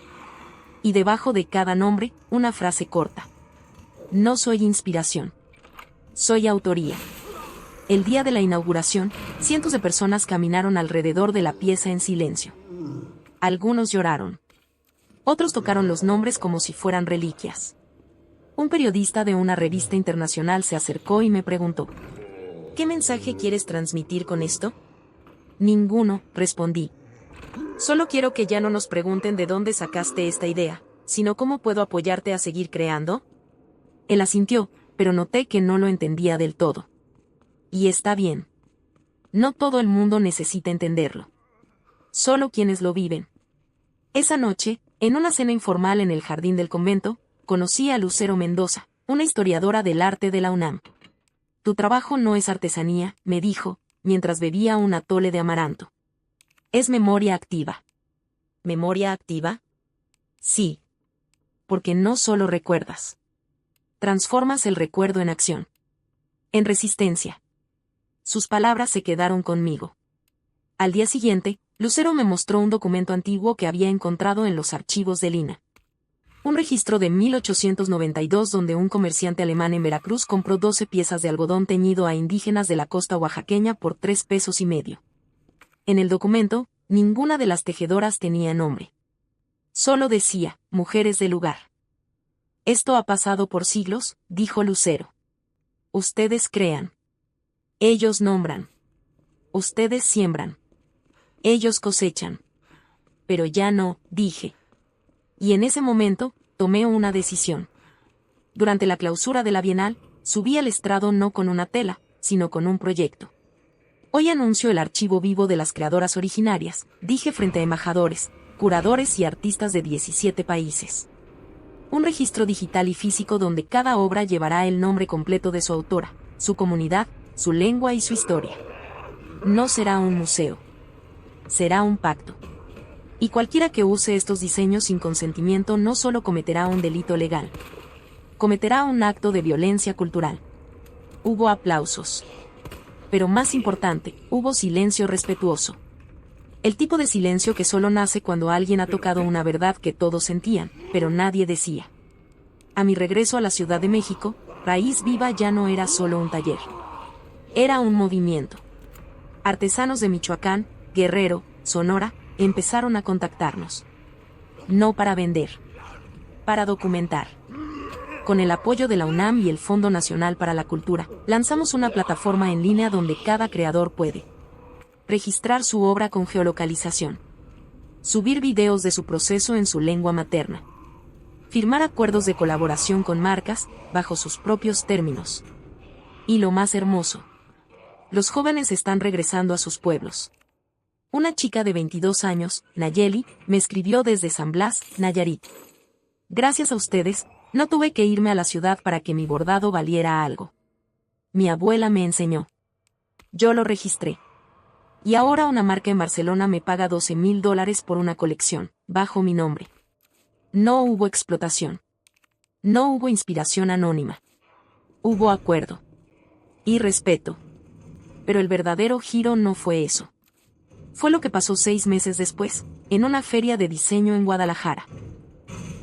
Y debajo de cada nombre, una frase corta. No soy inspiración. Soy autoría. El día de la inauguración, cientos de personas caminaron alrededor de la pieza en silencio. Algunos lloraron. Otros tocaron los nombres como si fueran reliquias. Un periodista de una revista internacional se acercó y me preguntó: ¿qué mensaje quieres transmitir con esto? Ninguno, respondí. Solo quiero que ya no nos pregunten de dónde sacaste esta idea, sino cómo puedo apoyarte a seguir creando. Él asintió, pero noté que no lo entendía del todo. Y está bien. No todo el mundo necesita entenderlo. Solo quienes lo viven. Esa noche, en una cena informal en el jardín del convento, conocí a Lucero Mendoza, una historiadora del arte de la UNAM. Tu trabajo no es artesanía, me dijo, mientras bebía un atole de amaranto. Es memoria activa. ¿Memoria activa? Sí. Porque no solo recuerdas. Transformas el recuerdo en acción. En resistencia. Sus palabras se quedaron conmigo. Al día siguiente, Lucero me mostró un documento antiguo que había encontrado en los archivos de Lina. Un registro de 1892 donde un comerciante alemán en Veracruz compró 12 piezas de algodón teñido a indígenas de la costa oaxaqueña por 3,5 pesos. En el documento, ninguna de las tejedoras tenía nombre. Solo decía, mujeres del lugar. Esto ha pasado por siglos, dijo Lucero. Ustedes crean. Ellos nombran. Ustedes siembran. Ellos cosechan. Pero ya no, dije. Y en ese momento, tomé una decisión. Durante la clausura de la Bienal, subí al estrado no con una tela, sino con un proyecto. Hoy anuncio el archivo vivo de las creadoras originarias, dije frente a embajadores, curadores y artistas de 17 países. Un registro digital y físico donde cada obra llevará el nombre completo de su autora, su comunidad, su lengua y su historia. No será un museo. Será un pacto. Y cualquiera que use estos diseños sin consentimiento no solo cometerá un delito legal, cometerá un acto de violencia cultural. Hubo aplausos. Pero más importante, hubo silencio respetuoso. El tipo de silencio que solo nace cuando alguien ha tocado una verdad que todos sentían, pero nadie decía. A mi regreso a la Ciudad de México, Raíz Viva ya no era solo un taller. Era un movimiento. Artesanos de Michoacán, Guerrero, Sonora, empezaron a contactarnos. No para vender. Para documentar. Con el apoyo de la UNAM y el Fondo Nacional para la Cultura, lanzamos una plataforma en línea donde cada creador puede registrar su obra con geolocalización, subir videos de su proceso en su lengua materna, firmar acuerdos de colaboración con marcas, bajo sus propios términos. Y lo más hermoso, los jóvenes están regresando a sus pueblos. Una chica de 22 años, Nayeli, me escribió desde San Blas, Nayarit. Gracias a ustedes, no tuve que irme a la ciudad para que mi bordado valiera algo. Mi abuela me enseñó. Yo lo registré. Y ahora una marca en Barcelona me paga $12,000 por una colección, bajo mi nombre. No hubo explotación. No hubo inspiración anónima. Hubo acuerdo. Y respeto. Pero el verdadero giro no fue eso. Fue lo que pasó 6 meses después, en una feria de diseño en Guadalajara.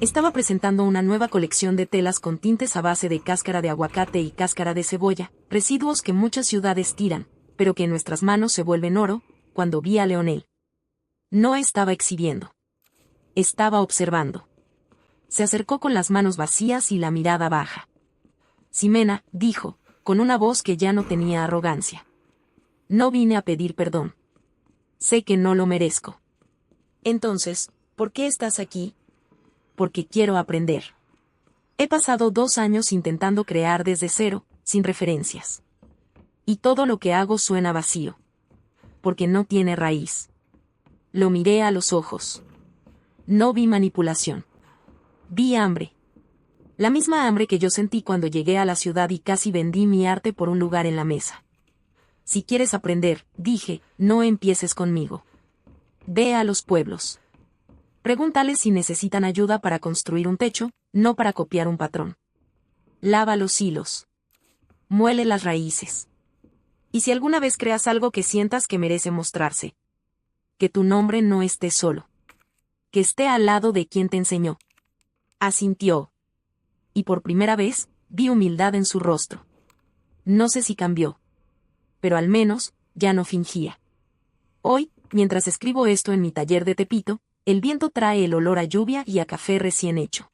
Estaba presentando una nueva colección de telas con tintes a base de cáscara de aguacate y cáscara de cebolla, residuos que muchas ciudades tiran, pero que en nuestras manos se vuelven oro, cuando vi a Leonel. No estaba exhibiendo. Estaba observando. Se acercó con las manos vacías y la mirada baja. Ximena, dijo, con una voz que ya no tenía arrogancia. No vine a pedir perdón. Sé que no lo merezco. Entonces, ¿por qué estás aquí? Porque quiero aprender. He pasado 2 años intentando crear desde cero, sin referencias. Y todo lo que hago suena vacío. Porque no tiene raíz. Lo miré a los ojos. No vi manipulación. Vi hambre. La misma hambre que yo sentí cuando llegué a la ciudad y casi vendí mi arte por un lugar en la mesa. Si quieres aprender, dije, no empieces conmigo. Ve a los pueblos. Pregúntales si necesitan ayuda para construir un techo, no para copiar un patrón. Lava los hilos. Muele las raíces. Y si alguna vez creas algo que sientas que merece mostrarse, que tu nombre no esté solo. Que esté al lado de quien te enseñó. Asintió. Y por primera vez, vi humildad en su rostro. No sé si cambió. Pero al menos, ya no fingía. Hoy, mientras escribo esto en mi taller de Tepito, el viento trae el olor a lluvia y a café recién hecho.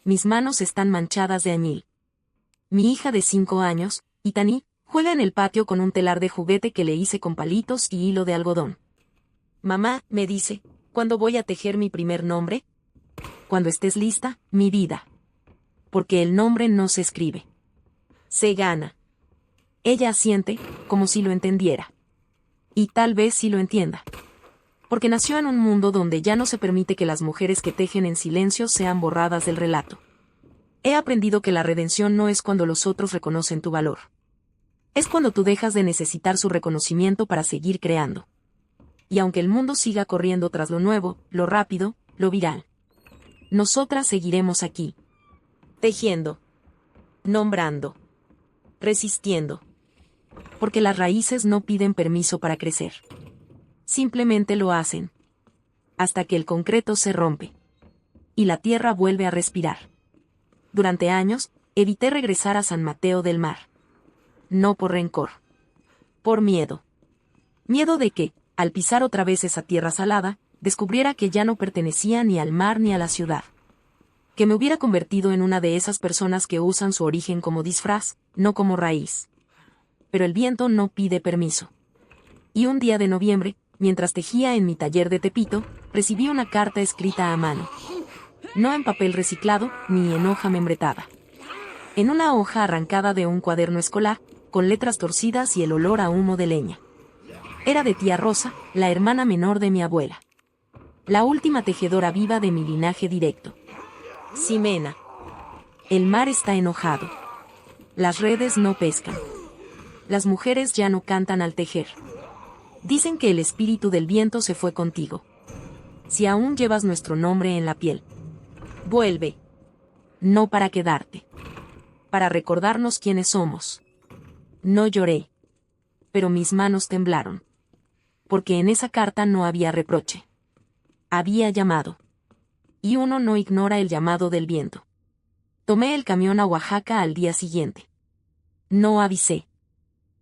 Mis manos están manchadas de añil. Mi hija de 5 años, Itani, juega en el patio con un telar de juguete que le hice con palitos y hilo de algodón. Mamá, me dice, ¿cuándo voy a tejer mi primer nombre? Cuando estés lista, mi vida. Porque el nombre no se escribe. Se gana. Ella asiente, como si lo entendiera. Y tal vez sí lo entienda. Porque nació en un mundo donde ya no se permite que las mujeres que tejen en silencio sean borradas del relato. He aprendido que la redención no es cuando los otros reconocen tu valor. Es cuando tú dejas de necesitar su reconocimiento para seguir creando. Y aunque el mundo siga corriendo tras lo nuevo, lo rápido, lo viral, nosotras seguiremos aquí. Tejiendo. Nombrando. Resistiendo. Porque las raíces no piden permiso para crecer. Simplemente lo hacen. Hasta que el concreto se rompe. Y la tierra vuelve a respirar. Durante años, evité regresar a San Mateo del Mar. No por rencor. Por miedo. Miedo de que, al pisar otra vez esa tierra salada, descubriera que ya no pertenecía ni al mar ni a la ciudad. Que me hubiera convertido en una de esas personas que usan su origen como disfraz, no como raíz. Pero el viento no pide permiso. Y un día de noviembre, mientras tejía en mi taller de Tepito, recibí una carta escrita a mano. No en papel reciclado, ni en hoja membretada. En una hoja arrancada de un cuaderno escolar, con letras torcidas y el olor a humo de leña. Era de tía Rosa, la hermana menor de mi abuela. La última tejedora viva de mi linaje directo. Ximena. El mar está enojado. Las redes no pescan. Las mujeres ya no cantan al tejer. Dicen que el espíritu del viento se fue contigo. Si aún llevas nuestro nombre en la piel, vuelve. No para quedarte. Para recordarnos quiénes somos. No lloré. Pero mis manos temblaron. Porque en esa carta no había reproche. Había llamado. Y uno no ignora el llamado del viento. Tomé el camión a Oaxaca al día siguiente. No avisé.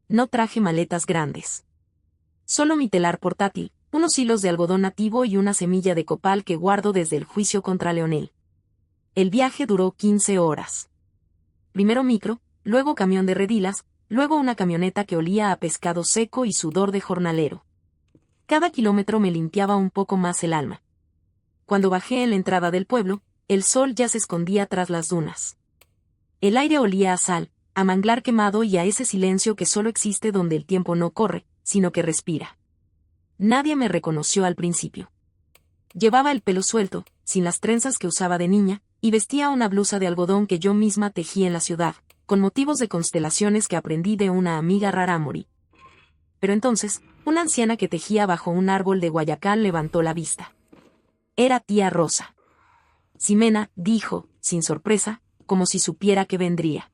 No traje maletas grandes. Solo mi telar portátil, unos hilos de algodón nativo y una semilla de copal que guardo desde el juicio contra Leonel. El viaje duró 15 horas. Primero micro, luego camión de redilas, luego una camioneta que olía a pescado seco y sudor de jornalero. Cada kilómetro me limpiaba un poco más el alma. Cuando bajé en la entrada del pueblo, el sol ya se escondía tras las dunas. El aire olía a sal, a manglar quemado y a ese silencio que solo existe donde el tiempo no corre, sino que respira. Nadie me reconoció al principio. Llevaba el pelo suelto, sin las trenzas que usaba de niña, y vestía una blusa de algodón que yo misma tejí en la ciudad, con motivos de constelaciones que aprendí de una amiga rarámuri. Pero entonces, una anciana que tejía bajo un árbol de Guayacán levantó la vista. Era tía Rosa. Ximena, dijo, sin sorpresa, como si supiera que vendría.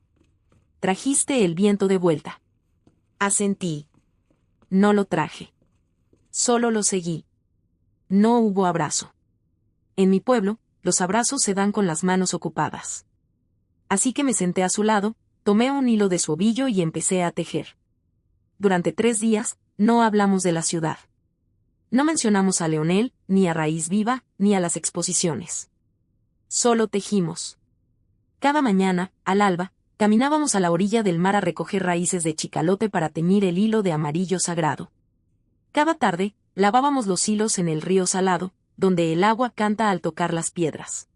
Trajiste el viento de vuelta. Asentí. No lo traje. Solo lo seguí. No hubo abrazo. En mi pueblo, los abrazos se dan con las manos ocupadas. Así que me senté a su lado, tomé un hilo de su ovillo y empecé a tejer. Durante 3 días, no hablamos de la ciudad. No mencionamos a Leonel, ni a Raíz Viva, ni a las exposiciones. Solo tejimos. Cada mañana, al alba, caminábamos a la orilla del mar a recoger raíces de chicalote para teñir el hilo de amarillo sagrado. Cada tarde, lavábamos los hilos en el río salado, donde el agua canta al tocar las piedras.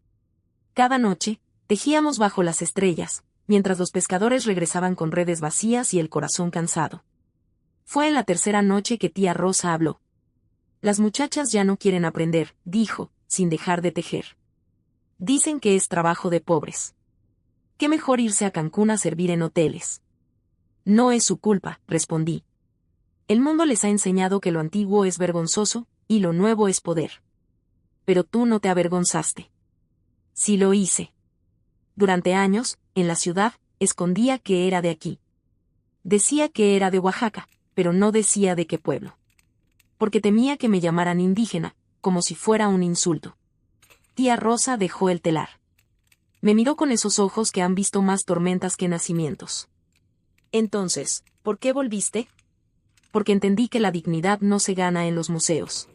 Cada noche, tejíamos bajo las estrellas, mientras los pescadores regresaban con redes vacías y el corazón cansado. Fue en la tercera noche que tía Rosa habló. Las muchachas ya no quieren aprender, dijo, sin dejar de tejer. Dicen que es trabajo de pobres. Qué mejor irse a Cancún a servir en hoteles. No es su culpa, respondí. El mundo les ha enseñado que lo antiguo es vergonzoso, y lo nuevo es poder. Pero tú no te avergonzaste. Sí lo hice. Durante años, en la ciudad, escondía que era de aquí. Decía que era de Oaxaca, pero no decía de qué pueblo. Porque temía que me llamaran indígena, como si fuera un insulto. Tía Rosa dejó el telar. Me miró con esos ojos que han visto más tormentas que nacimientos. Entonces, ¿por qué volviste? Porque entendí que la dignidad no se gana en los museos.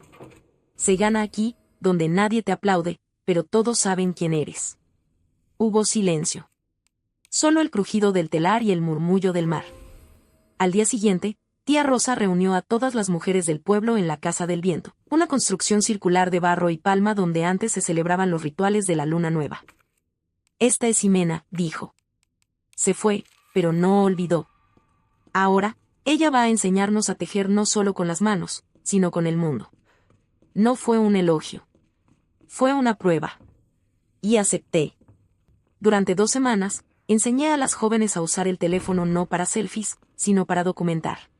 Se gana aquí, donde nadie te aplaude, pero todos saben quién eres. Hubo silencio. Solo el crujido del telar y el murmullo del mar. Al día siguiente, tía Rosa reunió a todas las mujeres del pueblo en la Casa del Viento, una construcción circular de barro y palma donde antes se celebraban los rituales de la luna nueva. Esta es Ximena, dijo. Se fue, pero no olvidó. Ahora, ella va a enseñarnos a tejer no solo con las manos, sino con el mundo. No fue un elogio. Fue una prueba. Y acepté. Durante 2 semanas, enseñé a las jóvenes a usar el teléfono no para selfies, sino para documentar.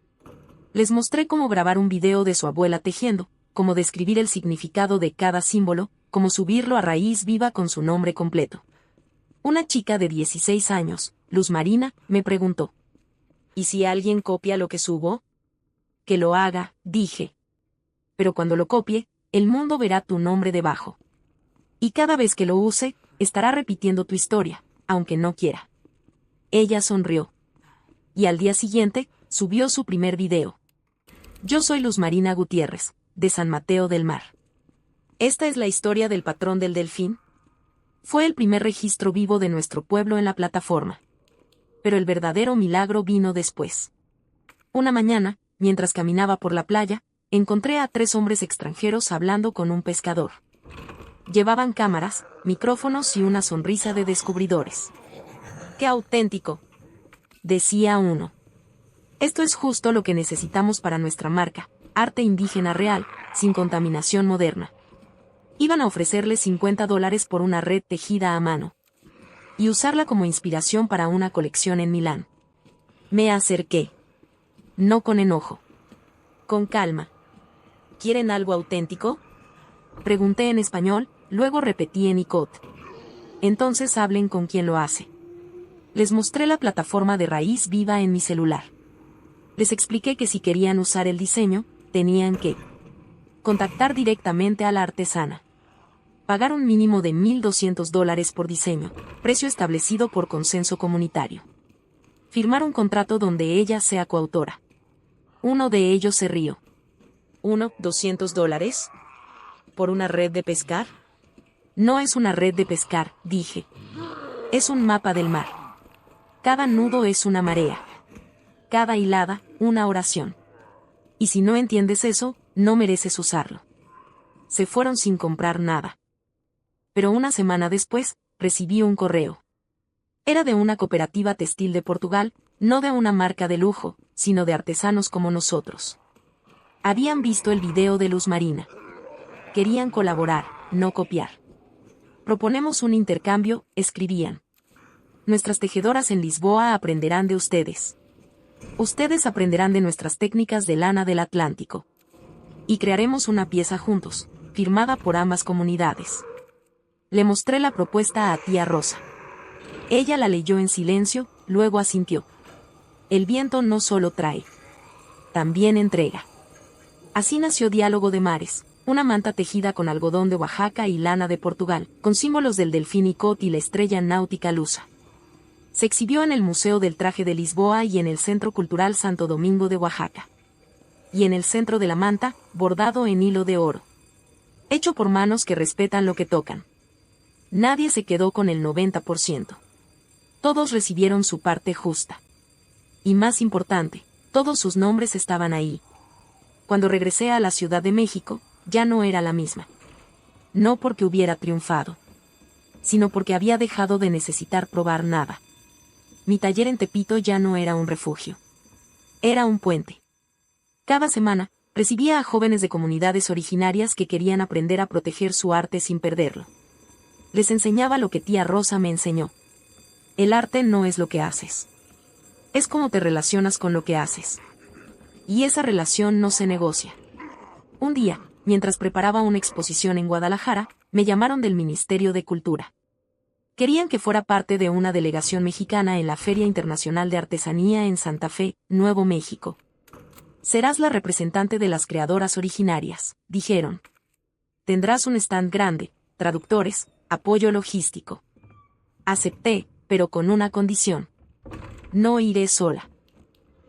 Les mostré cómo grabar un video de su abuela tejiendo, cómo describir el significado de cada símbolo, cómo subirlo a Raíz Viva con su nombre completo. Una chica de 16 años, Luz Marina, me preguntó. ¿Y si alguien copia lo que subo? Que lo haga, dije. Pero cuando lo copie, el mundo verá tu nombre debajo. Y cada vez que lo use, estará repitiendo tu historia, aunque no quiera. Ella sonrió. Y al día siguiente, subió su primer video. Yo soy Luz Marina Gutiérrez, de San Mateo del Mar. Esta es la historia del patrón del delfín. Fue el primer registro vivo de nuestro pueblo en la plataforma. Pero el verdadero milagro vino después. Una mañana, mientras caminaba por la playa, encontré a 3 hombres extranjeros hablando con un pescador. Llevaban cámaras, micrófonos y una sonrisa de descubridores. ¡Qué auténtico!, decía uno. Esto es justo lo que necesitamos para nuestra marca, arte indígena real, sin contaminación moderna. Iban a ofrecerles $50 por una red tejida a mano. Y usarla como inspiración para una colección en Milán. Me acerqué. no con enojo. Con calma. ¿Quieren algo auténtico? Pregunté en español, luego repetí en ICOT. Entonces hablen con quien lo hace. Les mostré la plataforma de raíz viva en mi celular. Les expliqué que si querían usar el diseño, tenían que contactar directamente a la artesana. Pagar un mínimo de $1,200 por diseño, precio establecido por consenso comunitario. Firmar un contrato donde ella sea coautora. Uno de ellos se rió. ¿$200? ¿Por una red de pescar? No es una red de pescar, dije. Es un mapa del mar. Cada nudo es una marea. Cada hilada, una oración. Y si no entiendes eso, no mereces usarlo. Se fueron sin comprar nada. Pero una semana después, recibí un correo. Era de una cooperativa textil de Portugal, no de una marca de lujo, sino de artesanos como nosotros. Habían visto el video de Luz Marina. Querían colaborar, no copiar. Proponemos un intercambio, escribían. Nuestras tejedoras en Lisboa aprenderán de ustedes. Ustedes aprenderán de nuestras técnicas de lana del Atlántico. Y crearemos una pieza juntos, firmada por ambas comunidades. Le mostré la propuesta a tía Rosa. Ella la leyó en silencio, luego asintió. El viento no solo trae, también entrega. Así nació Diálogo de Mares, una manta tejida con algodón de Oaxaca y lana de Portugal, con símbolos del delfín ICOT y la estrella náutica lusa. Se exhibió en el Museo del Traje de Lisboa y en el Centro Cultural Santo Domingo de Oaxaca. Y en el centro de la manta, bordado en hilo de oro. Hecho por manos que respetan lo que tocan. Nadie se quedó con el 90%. Todos recibieron su parte justa. Y más importante, todos sus nombres estaban ahí. Cuando regresé a la Ciudad de México, ya no era la misma. No porque hubiera triunfado, sino porque había dejado de necesitar probar nada. Mi taller en Tepito ya no era un refugio. Era un puente. Cada semana, recibía a jóvenes de comunidades originarias que querían aprender a proteger su arte sin perderlo. Les enseñaba lo que tía Rosa me enseñó. El arte no es lo que haces. Es cómo te relacionas con lo que haces. Y esa relación no se negocia. Un día, mientras preparaba una exposición en Guadalajara, me llamaron del Ministerio de Cultura. Querían que fuera parte de una delegación mexicana en la Feria Internacional de Artesanía en Santa Fe, Nuevo México. Serás la representante de las creadoras originarias, dijeron. Tendrás un stand grande, traductores, apoyo logístico. Acepté, pero con una condición. No iré sola.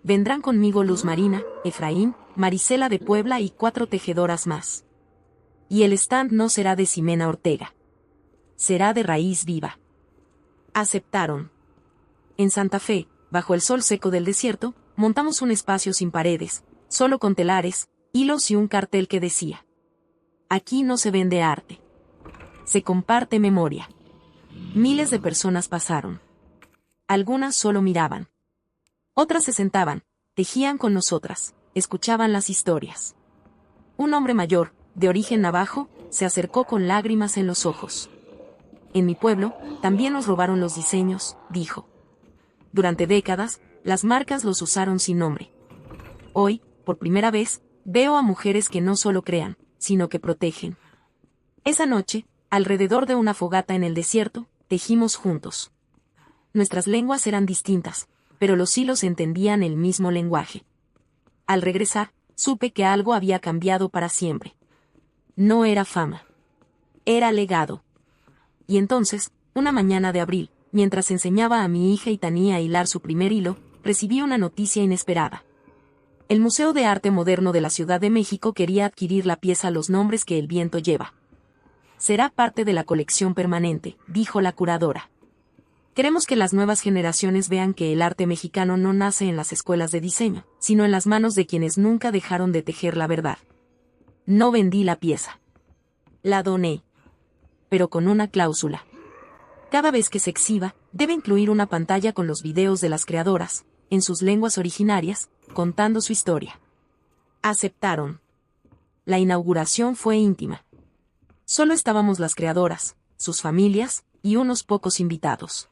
Vendrán conmigo Luz Marina, Efraín, Marisela de Puebla y 4 tejedoras más. Y el stand no será de Ximena Ortega. Será de raíz viva. Aceptaron. En Santa Fe, bajo el sol seco del desierto, montamos un espacio sin paredes, solo con telares, hilos y un cartel que decía: aquí no se vende arte. Se comparte memoria. Miles de personas pasaron. Algunas solo miraban. Otras se sentaban, tejían con nosotras, escuchaban las historias. Un hombre mayor, de origen navajo, se acercó con lágrimas en los ojos. En mi pueblo, también nos robaron los diseños, dijo. Durante décadas, las marcas los usaron sin nombre. Hoy, por primera vez, veo a mujeres que no solo crean, sino que protegen. Esa noche, alrededor de una fogata en el desierto, tejimos juntos. Nuestras lenguas eran distintas, pero los hilos entendían el mismo lenguaje. Al regresar, supe que algo había cambiado para siempre. No era fama. Era legado. Y entonces, una mañana de abril, mientras enseñaba a mi hija Itanía a hilar su primer hilo, recibí una noticia inesperada. El Museo de Arte Moderno de la Ciudad de México quería adquirir la pieza Los nombres que el viento lleva. Será parte de la colección permanente, dijo la curadora. Queremos que las nuevas generaciones vean que el arte mexicano no nace en las escuelas de diseño, sino en las manos de quienes nunca dejaron de tejer la verdad. No vendí la pieza. La doné. Pero con una cláusula. Cada vez que se exhiba, debe incluir una pantalla con los videos de las creadoras, en sus lenguas originarias, contando su historia. Aceptaron. La inauguración fue íntima. Solo estábamos las creadoras, sus familias, y unos pocos invitados.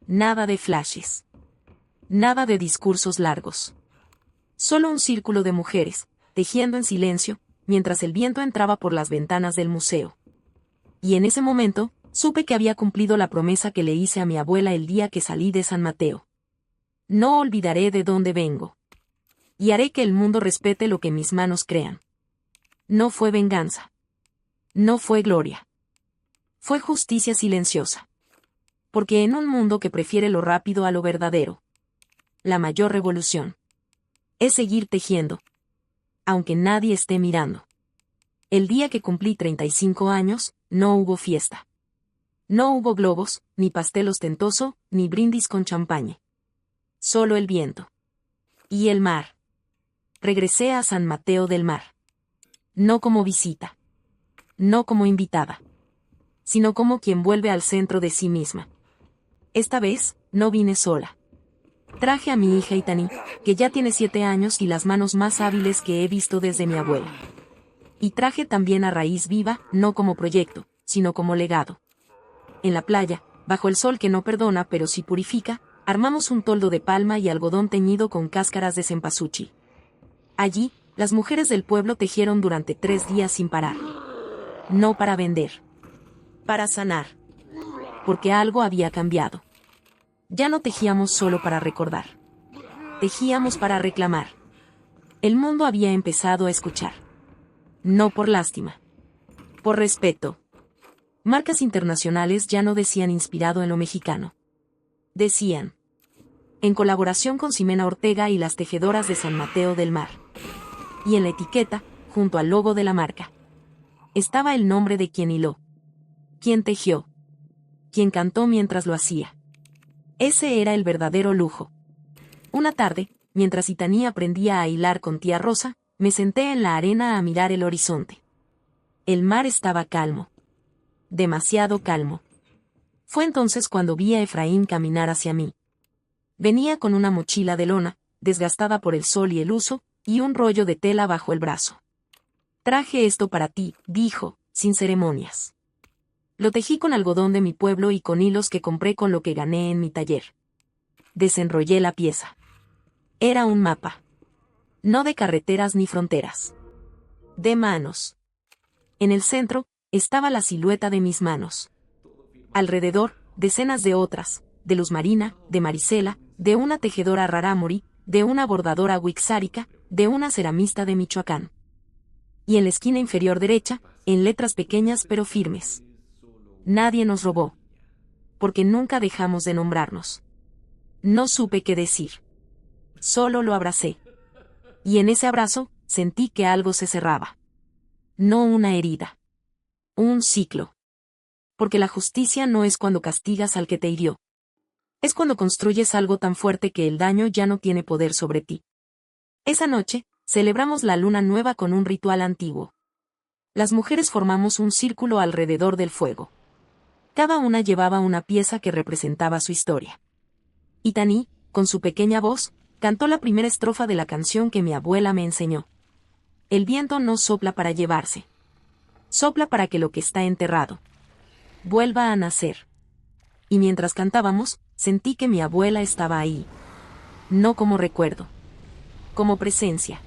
Nada de flashes. Nada de discursos largos. Solo un círculo de mujeres, tejiendo en silencio, mientras el viento entraba por las ventanas del museo. Y en ese momento, supe que había cumplido la promesa que le hice a mi abuela el día que salí de San Mateo. No olvidaré de dónde vengo. Y haré que el mundo respete lo que mis manos crean. No fue venganza. No fue gloria. Fue justicia silenciosa. Porque en un mundo que prefiere lo rápido a lo verdadero, la mayor revolución es seguir tejiendo, aunque nadie esté mirando. El día que cumplí 35 años, no hubo fiesta. No hubo globos, ni pastel ostentoso, ni brindis con champaña. Solo el viento. Y el mar. Regresé a San Mateo del Mar. No como visita. No como invitada. Sino como quien vuelve al centro de sí misma. Esta vez, no vine sola. Traje a mi hija Itani, que ya tiene 7 años y las manos más hábiles que he visto desde mi abuela. Y traje también a Raíz Viva, no como proyecto, sino como legado. En la playa, bajo el sol que no perdona pero sí purifica, armamos un toldo de palma y algodón teñido con cáscaras de cempasúchil. Allí, las mujeres del pueblo tejieron durante 3 días sin parar. No para vender. Para sanar. Porque algo había cambiado. Ya no tejíamos solo para recordar. Tejíamos para reclamar. El mundo había empezado a escuchar. No por lástima. Por respeto. Marcas internacionales ya no decían inspirado en lo mexicano. Decían. En colaboración con Ximena Ortega y las tejedoras de San Mateo del Mar. Y en la etiqueta, junto al logo de la marca, estaba el nombre de quien hiló. Quien tejió. Quien cantó mientras lo hacía. Ese era el verdadero lujo. Una tarde, mientras Itani aprendía a hilar con tía Rosa, me senté en la arena a mirar el horizonte. El mar estaba calmo. Demasiado calmo. Fue entonces cuando vi a Efraín caminar hacia mí. Venía con una mochila de lona, desgastada por el sol y el uso, y un rollo de tela bajo el brazo. Traje esto para ti, dijo, sin ceremonias. Lo tejí con algodón de mi pueblo y con hilos que compré con lo que gané en mi taller. Desenrollé la pieza. Era un mapa. No de carreteras ni fronteras. De manos. En el centro, estaba la silueta de mis manos. Alrededor, decenas de otras, de Luz Marina, de Marisela, de una tejedora rarámuri, de una bordadora wixárika, de una ceramista de Michoacán. Y en la esquina inferior derecha, en letras pequeñas pero firmes. Nadie nos robó. Porque nunca dejamos de nombrarnos. No supe qué decir. Solo lo abracé. Y en ese abrazo, sentí que algo se cerraba. No una herida. Un ciclo. Porque la justicia no es cuando castigas al que te hirió. Es cuando construyes algo tan fuerte que el daño ya no tiene poder sobre ti. Esa noche, celebramos la luna nueva con un ritual antiguo. Las mujeres formamos un círculo alrededor del fuego. Cada una llevaba una pieza que representaba su historia. Itani, con su pequeña voz, cantó la primera estrofa de la canción que mi abuela me enseñó. El viento no sopla para llevarse. Sopla para que lo que está enterrado vuelva a nacer. Y mientras cantábamos, sentí que mi abuela estaba ahí. No como recuerdo. Como presencia.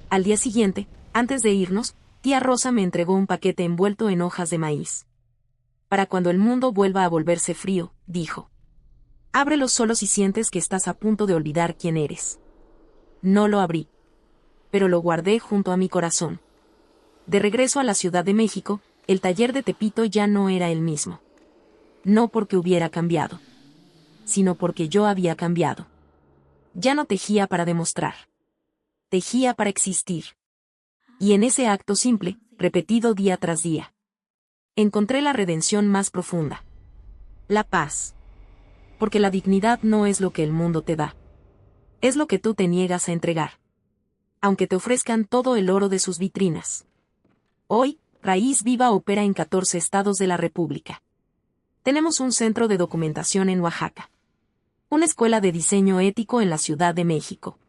Al día siguiente, antes de irnos, tía Rosa me entregó un paquete envuelto en hojas de maíz. Para cuando el mundo vuelva a volverse frío, dijo. Ábrelo solo si sientes que estás a punto de olvidar quién eres. No lo abrí. Pero lo guardé junto a mi corazón. De regreso a la Ciudad de México, el taller de Tepito ya no era el mismo. No porque hubiera cambiado. Sino porque yo había cambiado. Ya no tejía para demostrar. Tejía para existir. Y en ese acto simple, repetido día tras día, encontré la redención más profunda. La paz. Porque la dignidad no es lo que el mundo te da. Es lo que tú te niegas a entregar. Aunque te ofrezcan todo el oro de sus vitrinas. Hoy, Raíz Viva opera en 14 estados de la República. Tenemos un centro de documentación en Oaxaca. Una escuela de diseño ético en la Ciudad de México.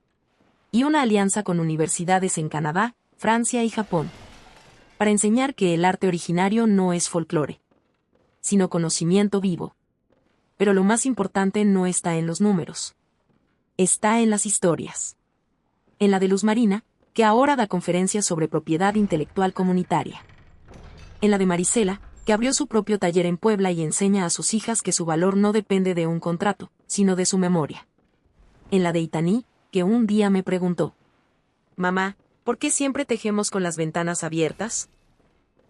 Y una alianza con universidades en Canadá, Francia y Japón. Para enseñar que el arte originario no es folclore, sino conocimiento vivo. Pero lo más importante no está en los números. Está en las historias. En la de Luz Marina, que ahora da conferencias sobre propiedad intelectual comunitaria. En la de Marisela, que abrió su propio taller en Puebla y enseña a sus hijas que su valor no depende de un contrato, sino de su memoria. En la de Itaní, que un día me preguntó: «Mamá, ¿por qué siempre tejemos con las ventanas abiertas?»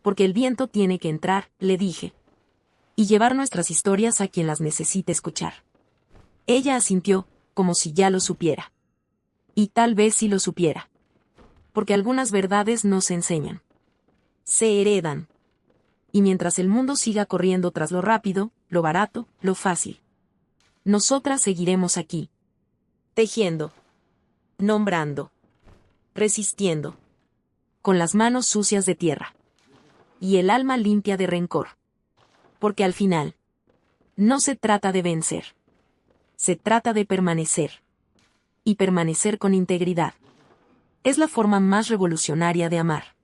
«Porque el viento tiene que entrar», le dije, «y llevar nuestras historias a quien las necesite escuchar». Ella asintió, como si ya lo supiera. Y tal vez sí lo supiera. Porque algunas verdades no se enseñan. Se heredan. Y mientras el mundo siga corriendo tras lo rápido, lo barato, lo fácil, nosotras seguiremos aquí. Tejiendo. Nombrando. Resistiendo. Con las manos sucias de tierra. Y el alma limpia de rencor. Porque al final, no se trata de vencer. Se trata de permanecer. Y permanecer con integridad. Es la forma más revolucionaria de amar.